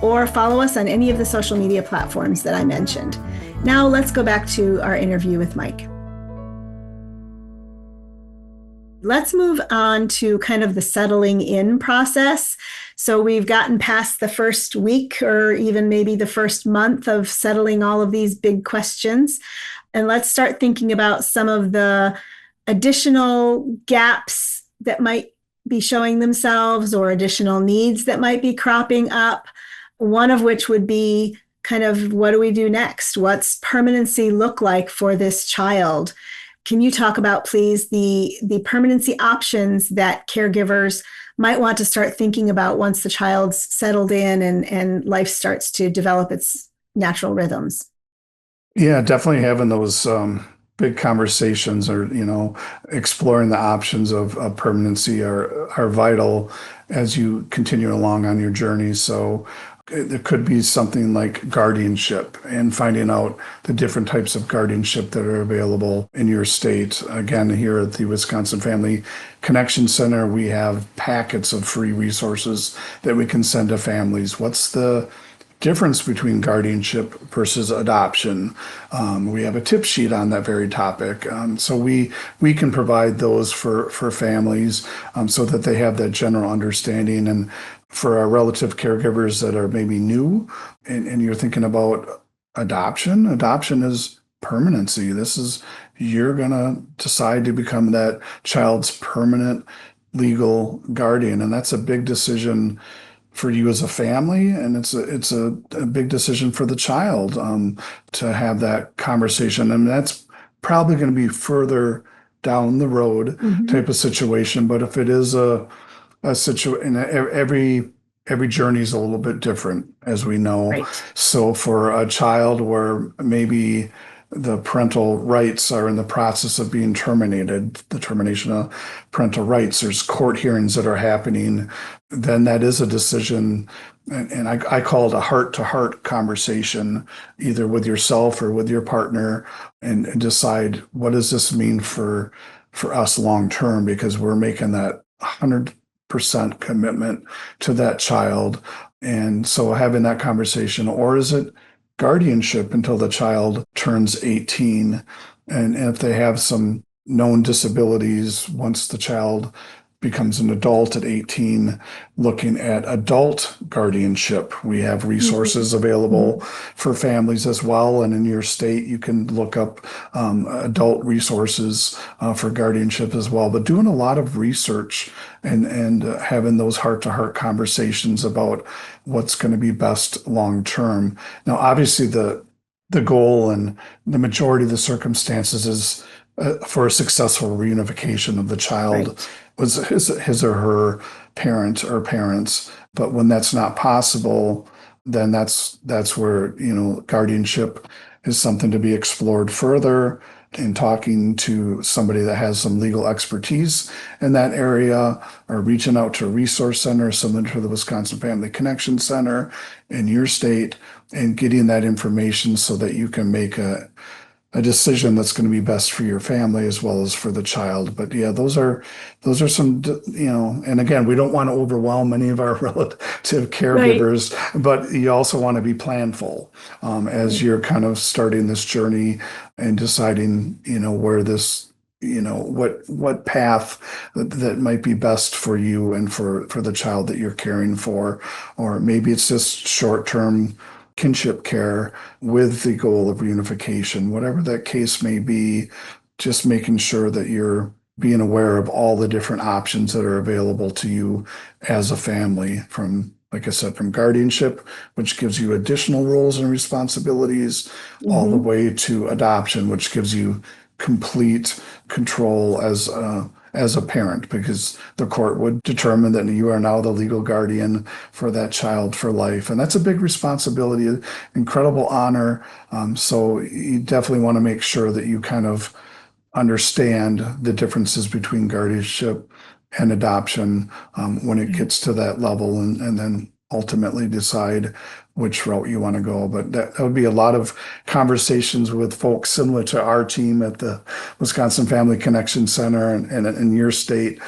or follow us on any of the social media platforms that I mentioned. Now let's go back to our interview with Mike. Let's move on to kind of the settling in process. So we've gotten past the first week or even maybe the first month of settling all of these big questions. And let's start thinking about some of the additional gaps that might be showing themselves or additional needs that might be cropping up. One of which would be kind of, what do we do next? What's permanency look like for this child? Can you talk about, please, the permanency options that caregivers might want to start thinking about once the child's settled in and life starts to develop its natural rhythms? Yeah, definitely having those big conversations, or exploring the options of permanency are vital as you continue along on your journey. So there could be something like guardianship, and finding out the different types of guardianship that are available in your state. Again, here at the Wisconsin Family Connection Center, we have packets of free resources that we can send to families. What's the difference between guardianship versus adoption? We have a tip sheet on that very topic. So we can provide those for families so that they have that general understanding. And for our relative caregivers that are maybe new and you're thinking about adoption is permanency. This is, you're going to decide to become that child's permanent legal guardian. And that's a big decision for you as a family, and it's a big decision for the child to have that conversation. And that's probably going to be further down the road type of situation. But if it is a situation, every journey is a little bit different, as we know. Right. So for a child where maybe the parental rights are in the process of being terminated, the termination of parental rights, there's court hearings that are happening, then that is a decision. And I call it a heart-to-heart conversation, either with yourself or with your partner, and decide, what does this mean for us long-term? Because we're making that 100% commitment to that child. And so having that conversation, or is it guardianship until the child turns 18? And if they have some known disabilities, once the child becomes an adult at 18, looking at adult guardianship. We have resources available for families as well. And in your state, you can look up adult resources for guardianship as well. But doing a lot of research and having those heart-to-heart conversations about what's going to be best long-term. Now, obviously, the goal and the majority of the circumstances is for a successful reunification of the child. Right. Was his or her parent or parents. But when that's not possible, then that's where, guardianship is something to be explored further, in talking to somebody that has some legal expertise in that area, or reaching out to a resource center similar to the Wisconsin Family Connection Center in your state, and getting that information so that you can make a decision that's going to be best for your family as well as for the child. But yeah, those are some, and again, we don't want to overwhelm any of our relative caregivers, right. But you also want to be planful as you're kind of starting this journey and deciding, where this, what path that might be best for you and for the child that you're caring for. Or maybe it's just short-term kinship care with the goal of reunification, whatever that case may be. Just making sure that you're being aware of all the different options that are available to you as a family, from like I said, from guardianship, which gives you additional roles and responsibilities, all the way to adoption, which gives you complete control as a parent, because the court would determine that you are now the legal guardian for that child for life. And that's a big responsibility, incredible honor. So you definitely want to make sure that you kind of understand the differences between guardianship and adoption when it gets to that level, and then ultimately decide which route you want to go. But that would be a lot of conversations with folks similar to our team at the Wisconsin Family Connection Center and in your state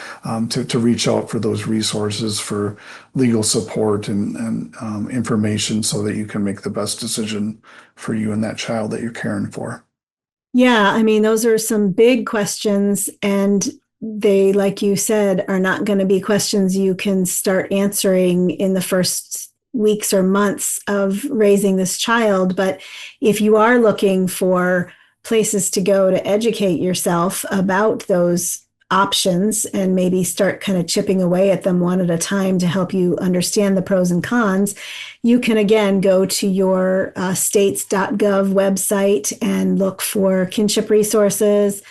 to reach out for those resources for legal support and information so that you can make the best decision for you and that child that you're caring for. Yeah, I mean, those are some big questions, and they, like you said, are not going to be questions you can start answering in the first weeks or months of raising this child. But if you are looking for places to go to educate yourself about those options and maybe start kind of chipping away at them one at a time to help you understand the pros and cons, you can again go to your states.gov website and look for kinship resources.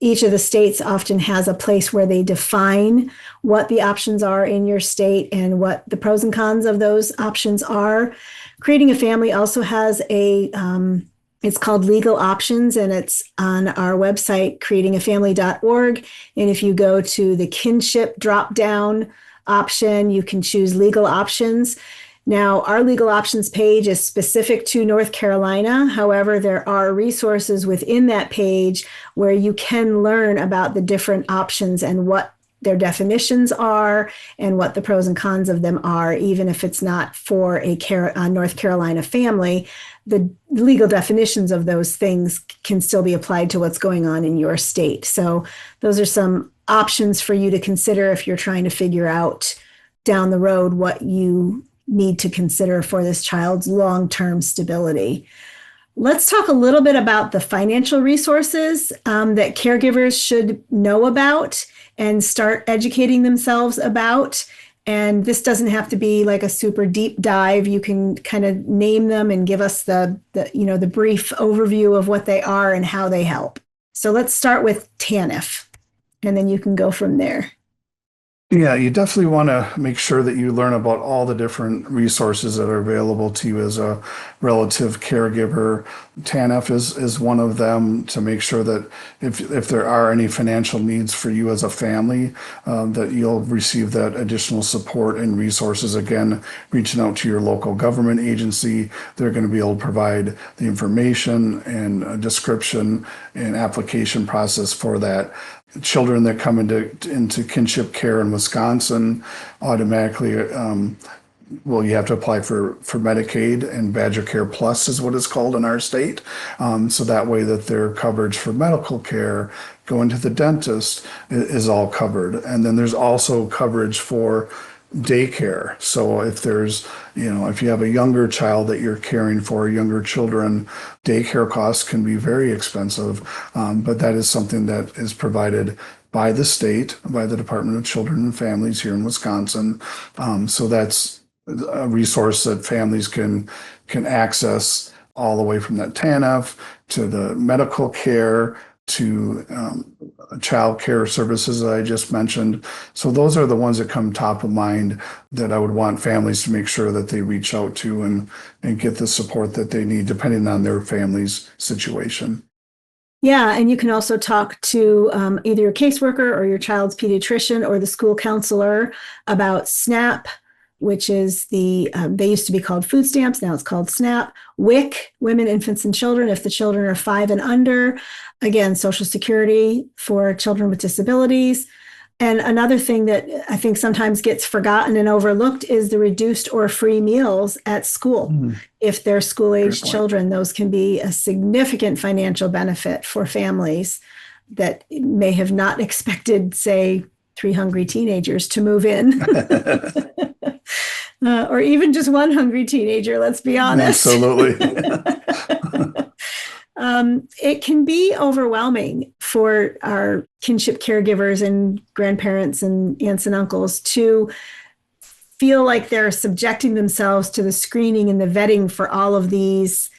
Each of the states often has a place where they define what the options are in your state and what the pros and cons of those options are. Creating a Family also has it's called Legal Options, and it's on our website, creatingafamily.org. And if you go to the kinship drop-down option, you can choose Legal Options. Now, our Legal Options page is specific to North Carolina. However, there are resources within that page where you can learn about the different options and what their definitions are and what the pros and cons of them are, even if it's not for a North Carolina family. The legal definitions of those things can still be applied to what's going on in your state. So those are some options for you to consider if you're trying to figure out down the road what you need to consider for this child's long-term stability. Let's talk a little bit about the financial resources that caregivers should know about and start educating themselves about. And this doesn't have to be like a super deep dive. You can kind of name them and give us the brief overview of what they are and how they help. So let's start with TANF, and then you can go from there. Yeah, you definitely want to make sure that you learn about all the different resources that are available to you as a relative caregiver. TANF is one of them, to make sure that if there are any financial needs for you as a family, that you'll receive that additional support and resources. Again, reaching out to your local government agency, they're going to be able to provide the information and a description and application process for that. Children that come into kinship care in Wisconsin automatically, you have to apply for Medicaid, and Badger Care Plus is what it's called in our state. So that way that their coverage for medical care, going to the dentist is all covered. And then there's also coverage for daycare. So if if you have a younger child that you're caring for, younger children, daycare costs can be very expensive. But that is something that is provided by the state, by the Department of Children and Families here in Wisconsin. So that's a resource that families can access, all the way from that TANF to the medical care to child care services that I just mentioned. So those are the ones that come top of mind that I would want families to make sure that they reach out to and get the support that they need, depending on their family's situation. Yeah, and you can also talk to either your caseworker or your child's pediatrician or the school counselor about SNAP, which is they used to be called food stamps, now it's called SNAP. WIC, Women, Infants, and Children, if the children are 5 and under. Again, Social Security for children with disabilities. And another thing that I think sometimes gets forgotten and overlooked is the reduced or free meals at school. If they're school-aged children, those can be a significant financial benefit for families that may have not expected, say, 3 hungry teenagers to move in. Or even just 1 hungry teenager, let's be honest. Absolutely. It can be overwhelming for our kinship caregivers and grandparents and aunts and uncles to feel like they're subjecting themselves to the screening and the vetting for all of these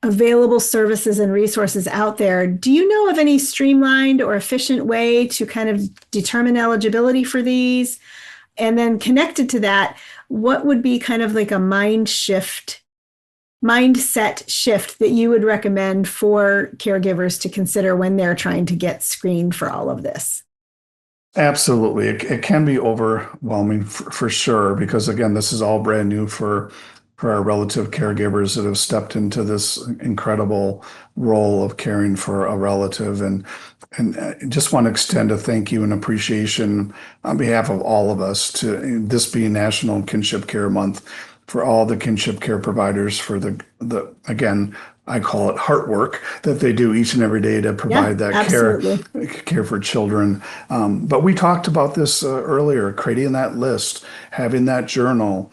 available services and resources out there. Do you know of any streamlined or efficient way to kind of determine eligibility for these? And then connected to that, what would be kind of like a mindset shift that you would recommend for caregivers to consider when they're trying to get screened for all of this? Absolutely. It can be overwhelming for sure, because again, this is all brand new for our relative caregivers that have stepped into this incredible role of caring for a relative. And I just want to extend a thank you and appreciation on behalf of all of us, to this being National Kinship Care Month, for all the kinship care providers for the again, I call it heart work that they do each and every day to provide that care for children. But we talked about this earlier, creating that list, having that journal,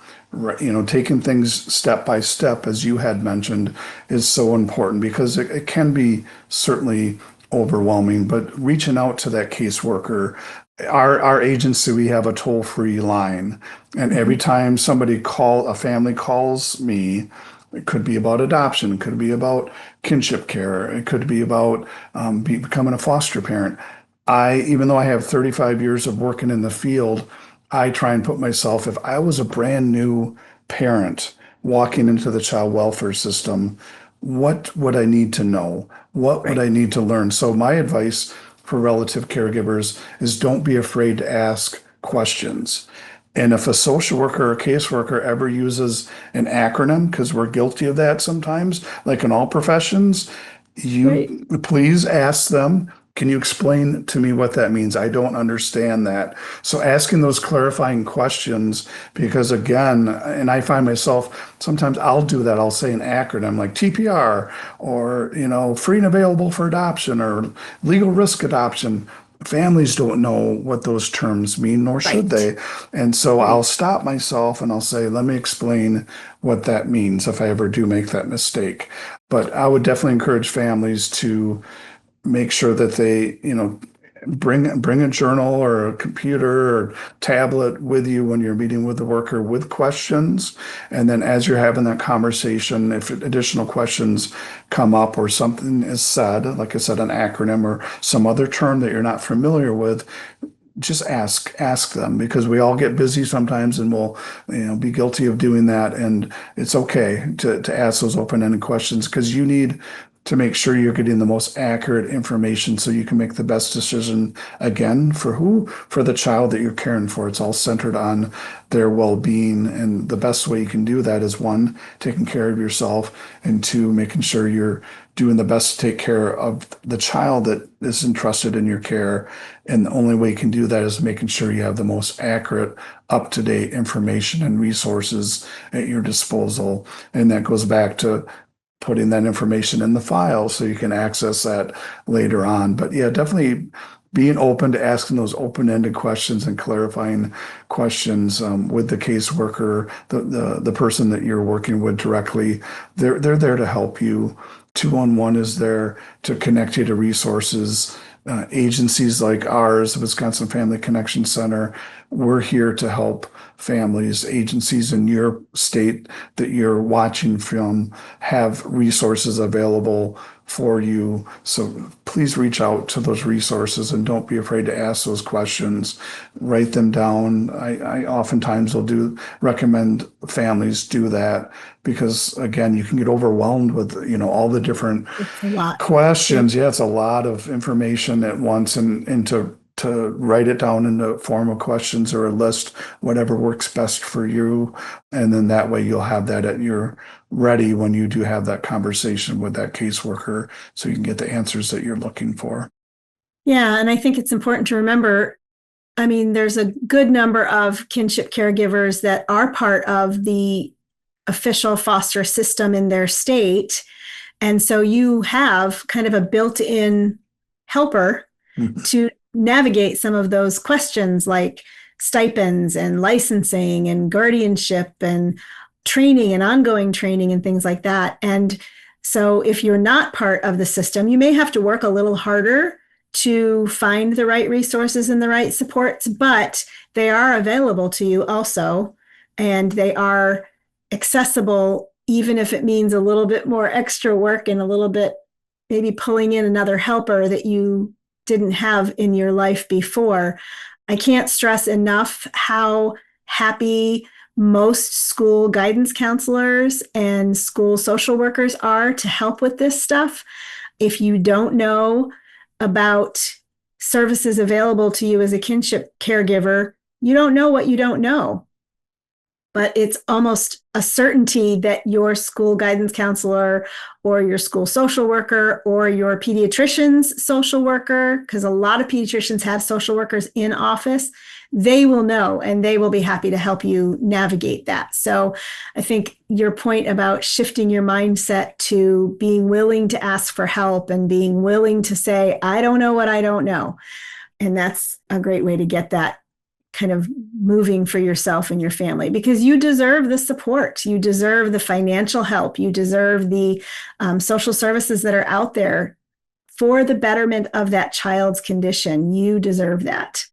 taking things step by step, as you had mentioned, is so important, because it can be certainly overwhelming. But reaching out to that caseworker, our agency, we have a toll-free line, and every time a family calls me, it could be about adoption, it could be about kinship care, it could be about becoming a foster parent. Even though I have 35 years of working in the field, I try and put myself, if I was a brand new parent walking into the child welfare system, what would I need to know? What would I need to learn? So my advice for relative caregivers is, don't be afraid to ask questions. And if a social worker or caseworker ever uses an acronym, because we're guilty of that sometimes, like in all professions, please ask them, can you explain to me what that means? I don't understand that. So asking those clarifying questions, because again, and I find myself, sometimes I'll do that. I'll say an acronym like TPR, or, free and available for adoption, or legal risk adoption. Families don't know what those terms mean, nor should they. And so I'll stop myself and I'll say, let me explain what that means if I ever do make that mistake. But I would definitely encourage families to make sure that they, bring a journal or a computer or tablet with you when you're meeting with the worker with questions. And then as you're having that conversation, if additional questions come up or something is said, like I said, an acronym or some other term that you're not familiar with, just ask them, because we all get busy sometimes, and we'll be guilty of doing that. And it's okay to ask those open-ended questions, because you need to make sure you're getting the most accurate information so you can make the best decision, again, for the child that you're caring for. It's all centered on their well-being, and the best way you can do that is, one, taking care of yourself, and two, making sure you're doing the best to take care of the child that is entrusted in your care. And the only way you can do that is making sure you have the most accurate, up-to-date information and resources at your disposal. And that goes back to putting that information in the file so you can access that later on. But yeah, definitely being open to asking those open-ended questions and clarifying questions with the caseworker, the person that you're working with directly. They're there to help you. 211 is there to connect you to resources. Agencies like ours, Wisconsin Family Connection Center, we're here to help families. Agencies in your state that you're watching from have resources available for you. So please reach out to those resources, and don't be afraid to ask those questions. Write them down. I oftentimes will recommend families do that, because again, you can get overwhelmed with all the different questions. Yeah, it's a lot of information at once, and to write it down in the form of questions or a list, whatever works best for you. And then that way you'll have that at your ready when you do have that conversation with that caseworker, so you can get the answers that you're looking for. Yeah, and I think it's important to remember, there's a good number of kinship caregivers that are part of the official foster system in their state. And so you have kind of a built-in helper to navigate some of those questions, like stipends and licensing and guardianship and training and ongoing training and things like that. And so if you're not part of the system, you may have to work a little harder to find the right resources and the right supports, but they are available to you also and they are accessible, even if it means a little bit more extra work and a little bit maybe pulling in another helper that you didn't have in your life before. I can't stress enough how happy most school guidance counselors and school social workers are to help with this stuff. If you don't know about services available to you as a kinship caregiver, you don't know what you don't know. But it's almost a certainty that your school guidance counselor or your school social worker or your pediatrician's social worker, because a lot of pediatricians have social workers in office, they will know and they will be happy to help you navigate that. So I think your point about shifting your mindset to being willing to ask for help and being willing to say, I don't know what I don't know. And that's a great way to get that kind of moving for yourself and your family, because you deserve the support. You deserve the financial help. You deserve the social services that are out there for the betterment of that child's condition. You deserve that.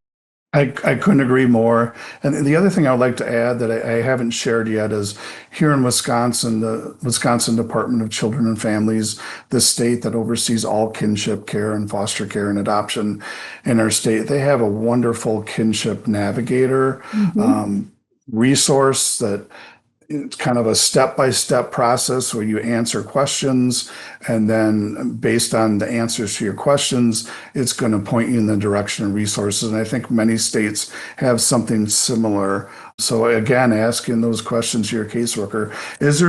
I couldn't agree more. And the other thing I would like to add that I haven't shared yet is here in Wisconsin, the Wisconsin Department of Children and Families, the state that oversees all kinship care and foster care and adoption in our state, they have a wonderful kinship navigator resource that it's kind of a step-by-step process where you answer questions, and then based on the answers to your questions, it's going to point you in the direction of resources. And I think many states have something similar. So again, asking those questions to your caseworker, is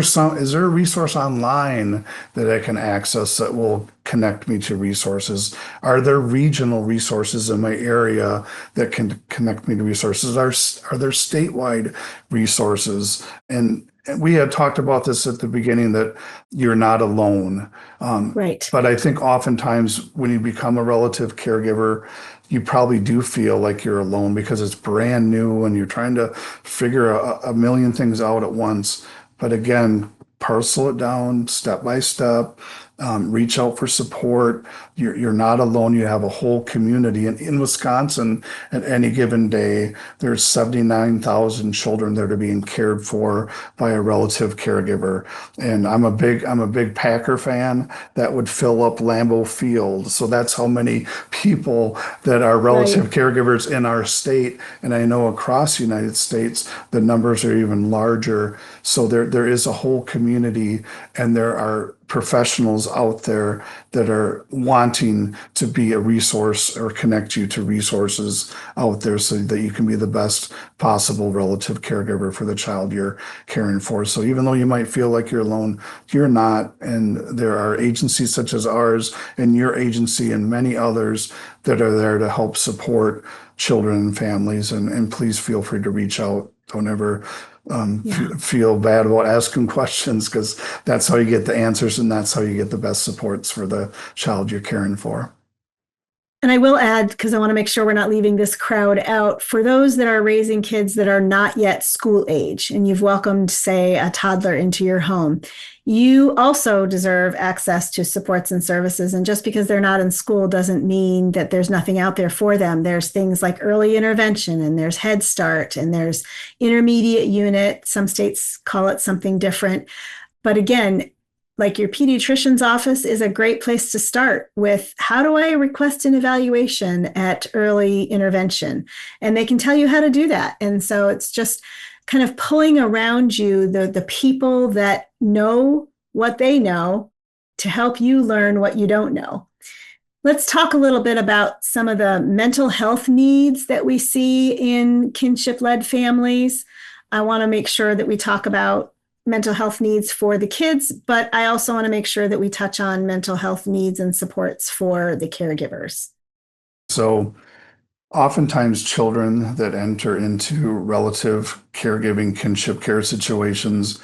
there a resource online that I can access that will connect me to resources? Are there regional resources in my area that can connect me to resources? Are there statewide resources? And we had talked about this at the beginning, that you're not alone. Right. But I think oftentimes when you become a relative caregiver, you probably do feel like you're alone because it's brand new and you're trying to figure a million things out at once. But again, parcel it down step by step. Reach out for support. You're not alone. You have a whole community. And in Wisconsin, at any given day, there's 79,000 children that are being cared for by a relative caregiver. And I'm a big Packer fan. That would fill up Lambeau Field. So that's how many people that are relative caregivers in our state. And I know across the United States, the numbers are even larger. So there is a whole community, and there are professionals out there that are wanting to be a resource or connect you to resources out there so that you can be the best possible relative caregiver for the child you're caring for. So even though you might feel like you're alone, you're not. And there are agencies such as ours and your agency and many others that are there to help support children and families. And please feel free to reach out. Don't ever feel bad about asking questions, because that's how you get the answers and that's how you get the best supports for the child you're caring for. And I will add, because I want to make sure we're not leaving this crowd out, for those that are raising kids that are not yet school age, and you've welcomed, say, a toddler into your home, you also deserve access to supports and services. And just because they're not in school doesn't mean that there's nothing out there for them. There's things like early intervention, and there's Head Start, and there's intermediate unit. Some states call it something different. But again, like your pediatrician's office is a great place to start with. How do I request an evaluation at early intervention? And they can tell you how to do that. And so it's just kind of pulling around you the people that know what they know to help you learn what you don't know. Let's talk a little bit about some of the mental health needs that we see in kinship-led families. I want to make sure that we talk about mental health needs for the kids, but I also want to make sure that we touch on mental health needs and supports for the caregivers. So oftentimes children that enter into relative caregiving kinship care situations,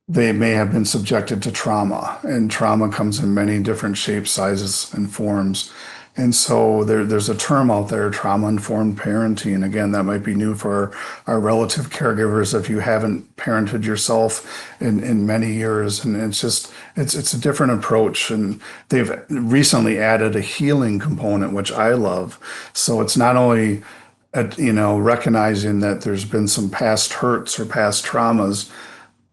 they may have been subjected to trauma, and trauma comes in many different shapes, sizes, and forms. And so there's a term out there, trauma-informed parenting. And again, that might be new for our relative caregivers if you haven't parented yourself in many years. And it's a different approach. And they've recently added a healing component, which I love. So it's not only recognizing that there's been some past hurts or past traumas,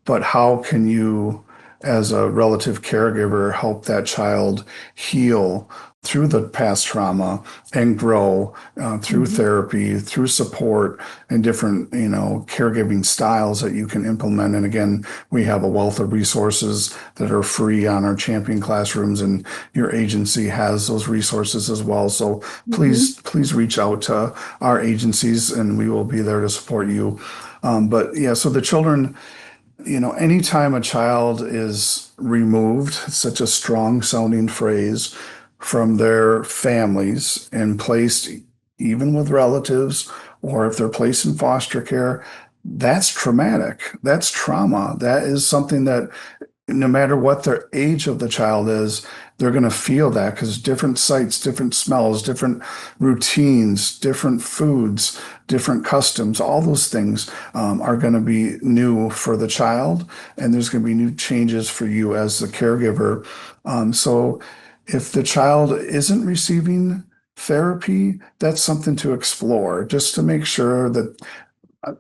but how can you, as a relative caregiver, help that child heal through the past trauma and grow through therapy, through support, and different, caregiving styles that you can implement. And again, we have a wealth of resources that are free on our champion classrooms, and your agency has those resources as well. So please reach out to our agencies, and we will be there to support you. But yeah, so the children, anytime a child is removed, it's such a strong sounding phrase, from their families and placed even with relatives, or if they're placed in foster care, that's traumatic. That's trauma. That is something that no matter what their age of the child is, they're going to feel that, because different sights, different smells, different routines, different foods, different customs, all those things are going to be new for the child. And there's going to be new changes for you as the caregiver. So if the child isn't receiving therapy, that's something to explore, just to make sure that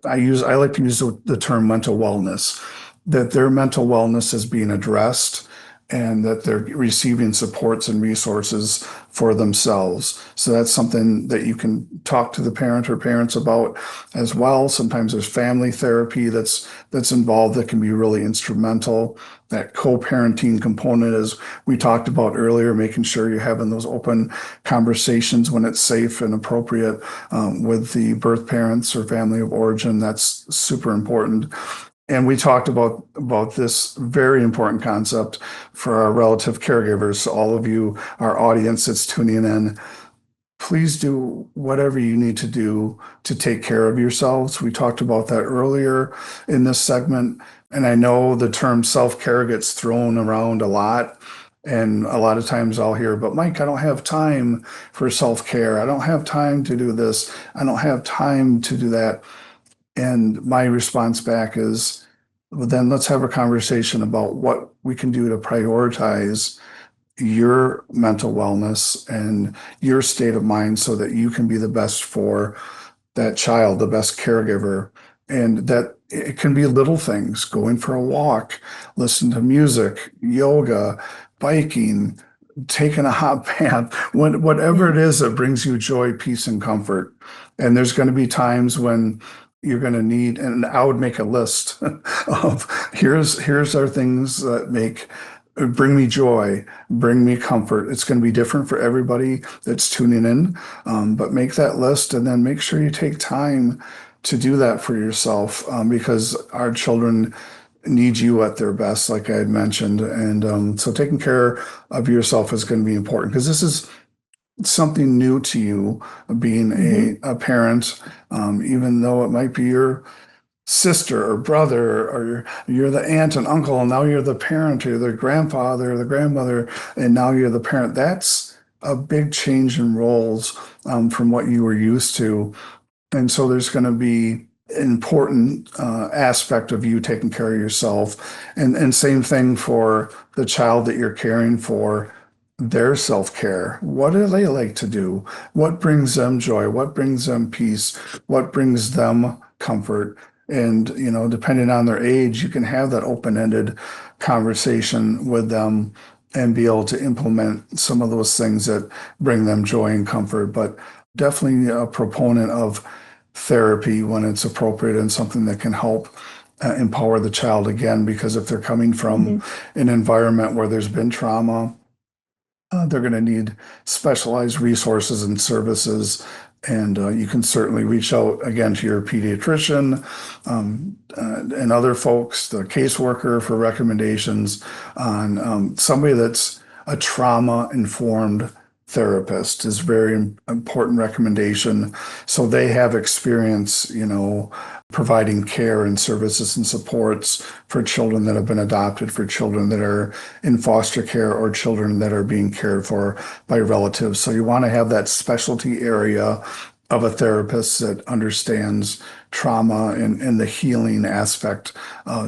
I like to use the term mental wellness, that their mental wellness is being addressed and that they're receiving supports and resources for themselves. So that's something that you can talk to the parent or parents about as well. Sometimes there's family therapy that's involved that can be really instrumental. That co-parenting component, as we talked about earlier, making sure you're having those open conversations when it's safe and appropriate with the birth parents or family of origin. That's super important. And we talked about this very important concept for our relative caregivers. So all of you, our audience that's tuning in, please do whatever you need to do to take care of yourselves. We talked about that earlier in this segment. And I know the term self-care gets thrown around a lot. And a lot of times I'll hear, but Mike, I don't have time for self-care. I don't have time to do this. I don't have time to do that. And my response back is, well, then let's have a conversation about what we can do to prioritize your mental wellness and your state of mind so that you can be the best for that child, the best caregiver. And that it can be little things, going for a walk, listen to music, yoga, biking, taking a hot bath, whatever it is that brings you joy, peace, and comfort. And there's going to be times when you're going to need, and I would make a list of here's our things that bring me joy, bring me comfort. It's going to be different for everybody that's tuning in, but make that list and then make sure you take time to do that for yourself, because our children need you at their best, like I had mentioned. And so taking care of yourself is going to be important, because this is something new to you, being a parent, even though it might be your sister or brother, or you're the aunt and uncle, and now you're the parent, or you're the grandfather or the grandmother, and now you're the parent. That's a big change in roles from what you were used to. And so there's going to be an important aspect of you taking care of yourself. And same thing for the child that you're caring for, their self-care. What do they like to do? What brings them joy? What brings them peace? What brings them comfort? And, depending on their age, you can have that open-ended conversation with them and be able to implement some of those things that bring them joy and comfort. But definitely a proponent of therapy when it's appropriate, and something that can help empower the child again, because if they're coming from an environment where there's been trauma, they're going to need specialized resources and services. And you can certainly reach out again to your pediatrician and other folks, the caseworker, for recommendations on somebody that's a trauma-informed therapist is very important recommendation. So they have experience, providing care and services and supports for children that have been adopted, for children that are in foster care, or children that are being cared for by relatives. So you want to have that specialty area of a therapist that understands trauma and the healing aspect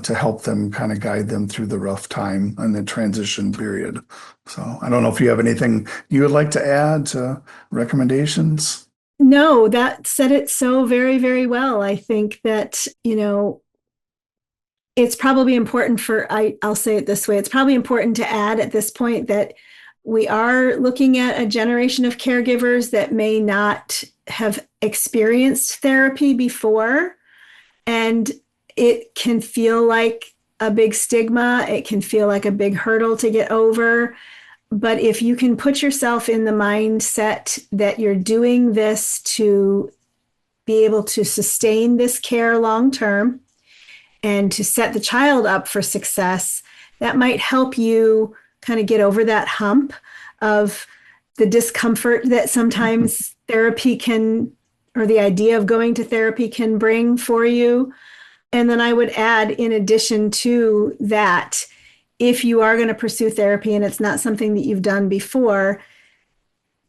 to help them kind of guide them through the rough time and the transition period. So I don't know if you have anything you would like to add to recommendations. No, that said it so very, very well. I think that, it's probably important I'll say it this way. It's probably important to add at this point that we are looking at a generation of caregivers that may not have experienced therapy before. And it can feel like a big stigma. It can feel like a big hurdle to get over. But if you can put yourself in the mindset that you're doing this to be able to sustain this care long term and to set the child up for success, that might help you kind of get over that hump of the discomfort that sometimes therapy can, or the idea of going to therapy can bring for you. And then I would add, in addition to that, if you are going to pursue therapy and it's not something that you've done before,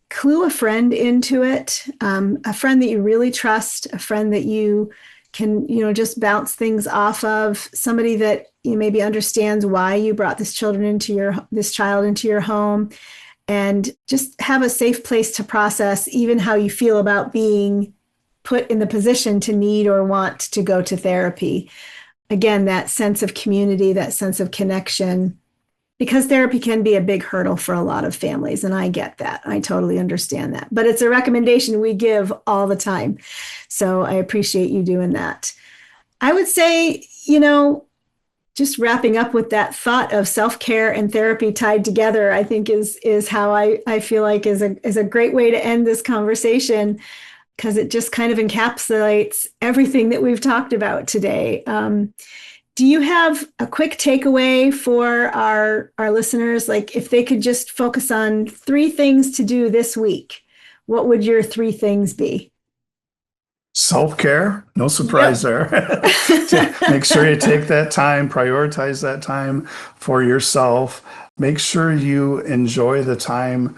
clue a friend into it, a friend that you really trust, a friend that you can, just bounce things off of, somebody that maybe understands why you brought this child into your home, and just have a safe place to process even how you feel about being put in the position to need or want to go to therapy. Again, that sense of community, that sense of connection, because therapy can be a big hurdle for a lot of families. And I get that. I totally understand that. But it's a recommendation we give all the time. So I appreciate you doing that. I would say, just wrapping up with that thought of self-care and therapy tied together, I think is how I feel like is a great way to end this conversation, because it just kind of encapsulates everything that we've talked about today. Do you have a quick takeaway for our listeners? Like, if they could just focus on 3 things to do this week, what would your 3 things be? Self-care, no surprise there. Make sure you take that time, prioritize that time for yourself. Make sure you enjoy the time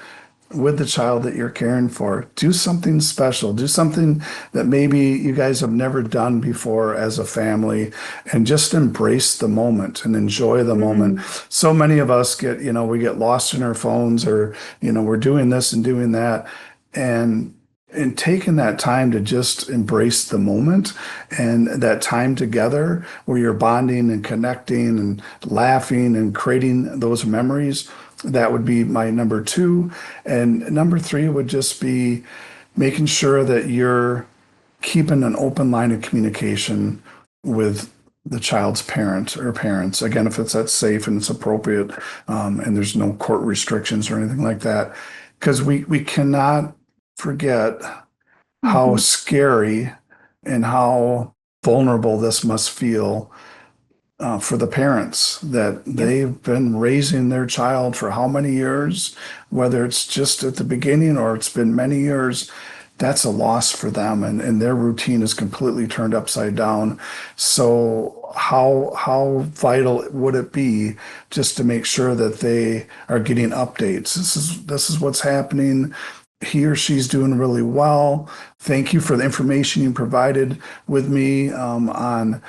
with the child that you're caring for. Do something special. Do something that maybe you guys have never done before as a family, and just embrace the moment and enjoy the moment. So many of us we get lost in our phones, or, we're doing this and doing that. And taking that time to just embrace the moment and that time together where you're bonding and connecting and laughing and creating those memories. That would be my number 2. And number 3 would just be making sure that you're keeping an open line of communication with the child's parent or parents. Again, if that's safe and it's appropriate, and there's no court restrictions or anything like that. Because we cannot forget how scary and how vulnerable this must feel for the parents, that they've been raising their child for how many years, whether it's just at the beginning or it's been many years. That's a loss for them, and their routine is completely turned upside down. So how vital would it be just to make sure that they are getting updates? This is what's happening. He or she's doing really well. Thank you for the information you provided with me on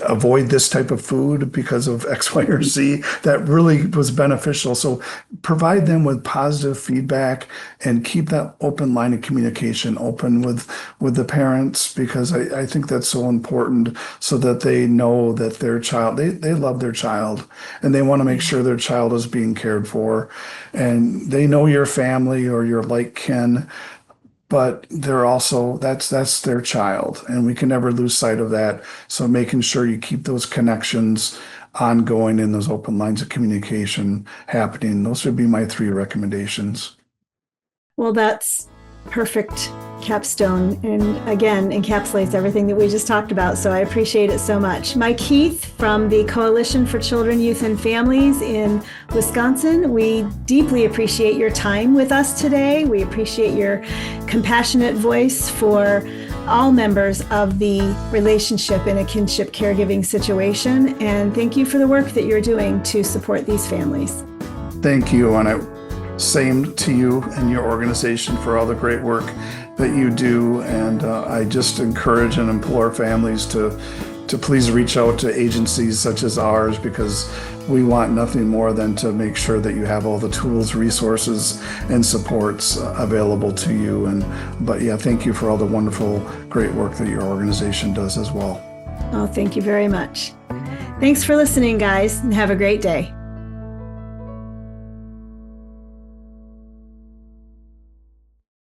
avoid this type of food because of X, Y, or Z. That really was beneficial. So provide them with positive feedback and keep that open line of communication open with the parents, because I think that's so important, so that they know that their child, they love their child, and they want to make sure their child is being cared for. And they know your family or your like kin, but they're also, that's their child, and we can never lose sight of that. So making sure you keep those connections ongoing and those open lines of communication happening. Those would be my 3 recommendations. Well, that's perfect capstone, and again encapsulates everything that we just talked about. So I appreciate it so much. Mike Heath from the Coalition for Children, Youth, and Families in Wisconsin, we deeply appreciate your time with us today. We appreciate your compassionate voice for all members of the relationship in a kinship caregiving situation, and thank you for the work that you're doing to support these families. Thank you, and same to you and your organization for all the great work that you do. And I just encourage and implore families to to please reach out to agencies such as ours, because we want nothing more than to make sure that you have all the tools, resources, and supports available to you. But yeah, thank you for all the wonderful, great work that your organization does as well. Oh, thank you very much. Thanks for listening, guys, and have a great day.